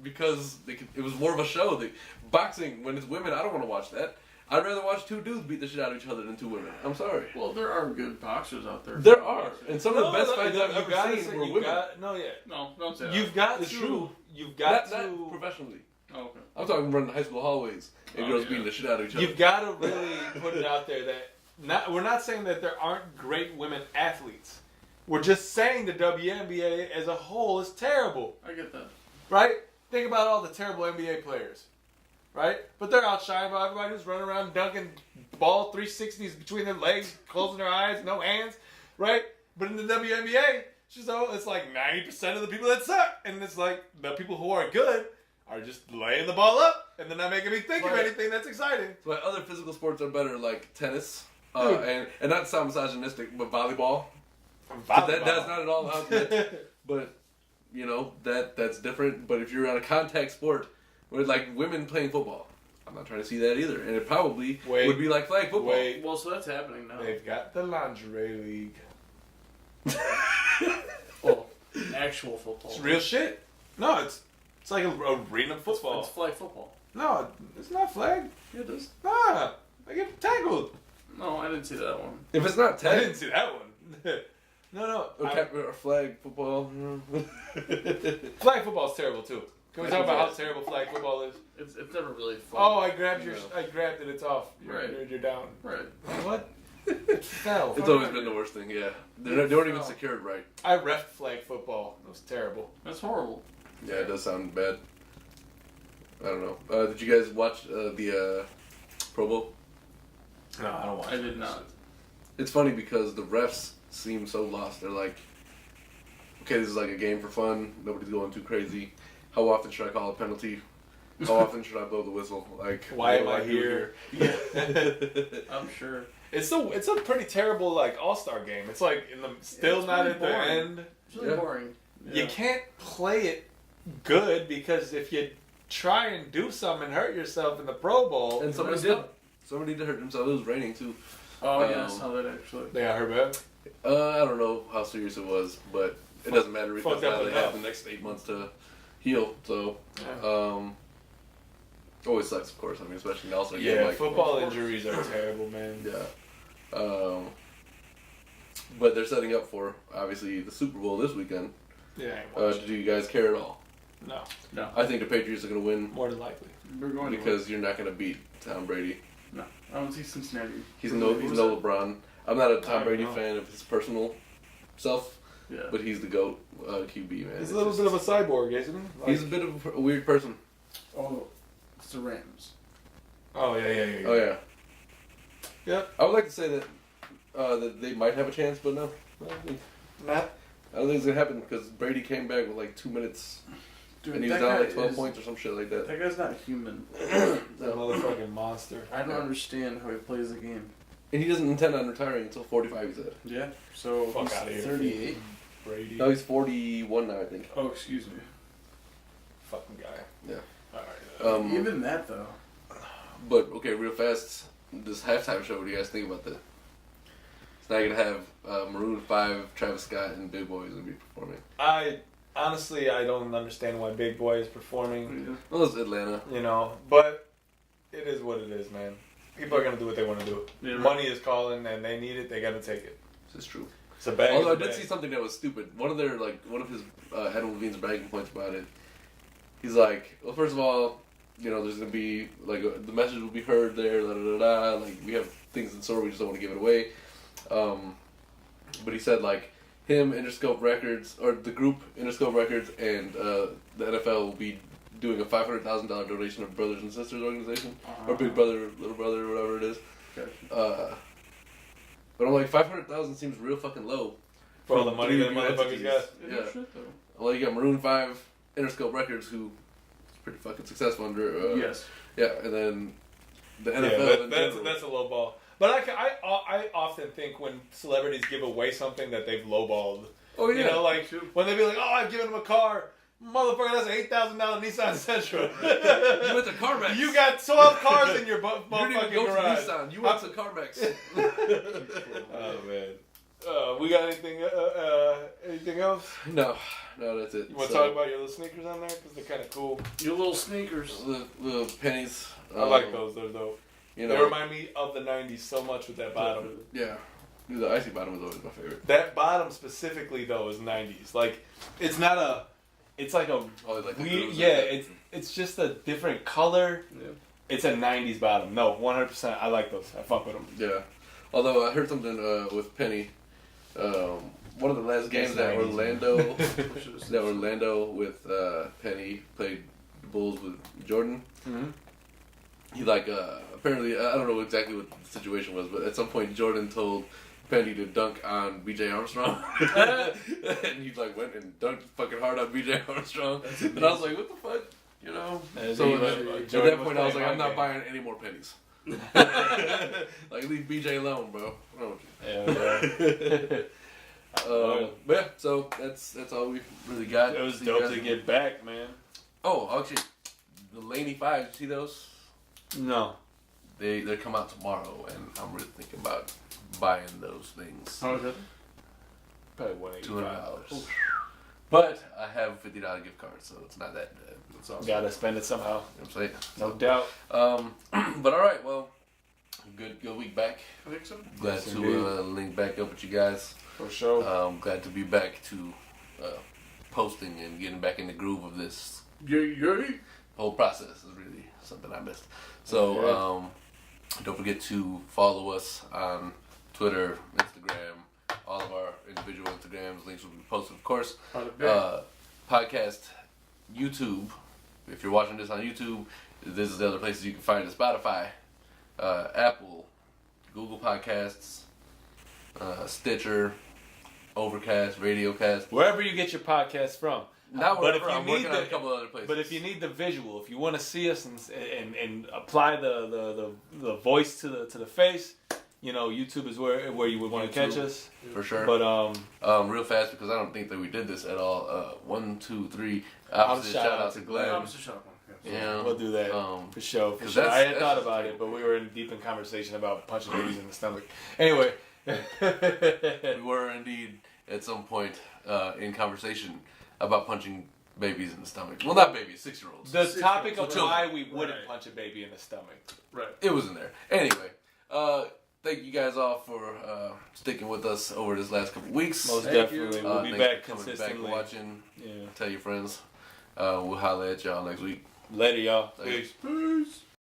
because it was more of a show. Boxing, when it's women, I don't want to watch that. I'd rather watch two dudes beat the shit out of each other than two women. I'm sorry. Well, there are good boxers out there. There are, and some of the best fights I've you gotta ever say- seen were you women. No, don't say that. You've got It's to. true. You've got Not to. professionally. Oh, okay. I'm talking running high school hallways and Oh, girls yeah. beating the shit out of each other. You've got to really put it out there that we're not saying that there aren't great women athletes. We're just saying the WNBA as a whole is terrible, I get that. right? Think about all the terrible NBA players, right? But they're outshined by everybody who's running around dunking ball 360s between their legs, closing their eyes, no hands, right? But in the WNBA, it's like 90% of the people that suck, and it's like the people who are good are just laying the ball up and they're not making me think of Right. anything that's exciting. But other physical sports are better, like tennis, and not to sound misogynistic, but volleyball. That's not at all outlet, but you know that's different. But if you're on a contact sport, where like women playing football, I'm not trying to see that either. And it probably would be like flag football. Well, so that's happening now. They've got the lingerie league. Well, actual football. It's real shit. No, it's like a arena football. It's flag football. No, it's not flag. Yeah, it is. Nah, I get tackled. No, I didn't see that one. If it's not I tag didn't see that one. No. or flag football, Flag football's terrible too. Can we talk about how terrible flag football is? It's never really fun. Oh, I grabbed No. I grabbed it. It's off. You're down. Right. What? No. it's always been the worst thing. Yeah, they weren't even secured right. I reffed flag football. It was terrible. That's horrible. Yeah, it does sound bad. I don't know. Did you guys watch the Pro Bowl? No, I don't watch. I did not. It's funny because the refs seem so lost. They're like, okay, this is like a game for fun. Nobody's going too crazy. How often should I call a penalty? How often should I blow the whistle? Like, Why am what do I do here? Yeah. I'm sure. It's a pretty terrible like all-star game. It's like still it's not really at the boring. end. It's really Yeah. boring. You can't play it good because if you try and do something and hurt yourself in the Pro Bowl, And somebody did. Somebody did hurt themselves. It was raining too. Oh, yeah, I saw that actually. they got hurt bad. I don't know how serious it was, but it doesn't matter because fucked up now they enough. have the next 8 months to heal. So, always sucks, of course. I mean, especially in also Yeah, like football injuries are terrible, man. Yeah. But they're setting up for obviously the Super Bowl this weekend. Yeah, I ain't watching. Do you guys care at all? No, I think the Patriots are going to win more than likely. We're going because you're not going to beat Tom Brady. No, I don't see Cincinnati. He's no LeBron. I'm not a Tom I Brady know. fan of his personal self, Yeah. but he's the GOAT QB, man. He's a little bit of a cyborg, isn't he? Like, He's a bit of a weird person. Oh, it's the Rams. Oh yeah. Oh yeah. Yep. I would like to say that they might have a chance, but no. Matt. I don't think it's gonna happen because Brady came back with like 2 minutes Dude, and he was that down guy like 12 is- points or some shit like that. That guy's not human. That motherfucking monster. I don't understand how he plays the game. And he doesn't intend on retiring until 45, he said. Yeah. So Fuck he's outta here. 38. Brady. No, he's 41 now, I think. Oh, excuse me. Fucking guy. Yeah. Alright. Even that though. But, okay, real fast, this halftime show, what do you guys think about that? It's not going to have Maroon 5, Travis Scott, and Big Boy is going to be performing. I don't understand why Big Boy is performing. Well, it's Atlanta. You know, but it is what it is, man. People are gonna do what they want to do. Yeah, right. Money is calling, and they need it. They gotta take it. This is true. It's a bag. Although I it's a did bag. see something that was stupid. One of his Adam Levine's bragging points about it. He's like, well, first of all, you know, there's gonna be like the message will be heard there. Da, da, da, da. Like we have things in store, we just don't want to give it away. But he said like him, Interscope Records, or the group Interscope Records, and the NFL will be doing a $500,000 donation of Brothers and Sisters organization or Big Brother, Little Brother, or whatever it is. Okay. But I'm like, 500,000 seems real fucking low. for all the money that Three motherfuckers got. Yeah. No shit, though. Well, you got Maroon 5, Interscope Records, who is pretty fucking successful under. Yes. Yeah, and then the NFL. Yeah, in that's general. a low ball. But I often think when celebrities give away something that they've lowballed. Oh yeah. You know, like when they be like, "Oh, I've given him a car." Motherfucker, that's an $8,000 Nissan Sentra. You went to CarMax. You got 12 cars in your You didn't motherfucking even go garage. to Nissan. You went to CarMax. Oh man. We got anything else? No, that's it. You want to talk about your little sneakers on there? Because they're kind of cool. Your little sneakers. the pennies? I like those. They're dope. You They know, remind me of the 90s so much with that bottom. yeah. Dude, the icy bottom is always my favorite. That bottom specifically, though, is 90s. Like, it's not a... It's like a... Oh, like the weird, grooves yeah, and it's just a different color. Yeah. It's a 90s bottom. No, 100%. I like those. I fuck with them. yeah. Although I heard something with Penny. One of the last games that 90s. Orlando with Penny played the Bulls with Jordan. Mm-hmm. He like apparently I don't know exactly what the situation was, but at some point Jordan told Penny to dunk on B.J. Armstrong, and he like went and dunked fucking hard on B.J. Armstrong, and I was like, what the fuck? You know. As So he- at Jordan that was point, I was playing like, I'm my not game. buying any more pennies. Like leave BJ alone, bro. What's wrong with you? But yeah, so that's all we really got. It was See you dope guys to in- get back, man. Oh, actually, the Laney 5, you see those? No. They come out tomorrow, and I'm really thinking about buying those things. How much is it? Probably $185. $200. But I have a $50 gift card, so it's not that bad. That's awesome. Gotta spend it somehow. You know what I'm saying? No doubt. But all right, well, good week back. I think so. Glad Yes, to indeed. link back up with you guys. For sure. Glad to be back to posting and getting back in the groove of this You're whole process. Is really something I missed. So don't forget to follow us on Twitter, Instagram, all of our individual Instagrams. Links will be posted, of course. Podcast, YouTube. If you're watching this on YouTube, this is the other places you can find it. Spotify, Apple, Google Podcasts, Stitcher, Overcast, Radiocast. Wherever you get your podcast from. Not But if wherever. you I'm need working on the- a couple other places. But if you need the visual, if you want to see us and apply the voice to the face, you know, YouTube is where you would want to catch YouTube. us. For sure. But real fast, because I don't think that we did this at all. 1, 2, 3. I'll Opposite shout shout out out to to Glenn. Glenn. Mr. Shotgun. Yeah. we'll do that for sure. For 'cause sure. I that's- had thought that's- about it, but we were in deep in conversation about punching babies in the stomach. Anyway. We were indeed at some point in conversation about punching babies in the stomach. Well, not babies, 6-year-olds. The topic of children. why we wouldn't Right. punch a baby in the stomach. Right. It was in there. Anyway, thank you guys all for sticking with us over this last couple weeks. Most Thank definitely. you. We'll be Thanks back for coming consistently. back, watching. Yeah. Tell your friends. We'll holler at y'all next week. Later, y'all. Thanks. Peace.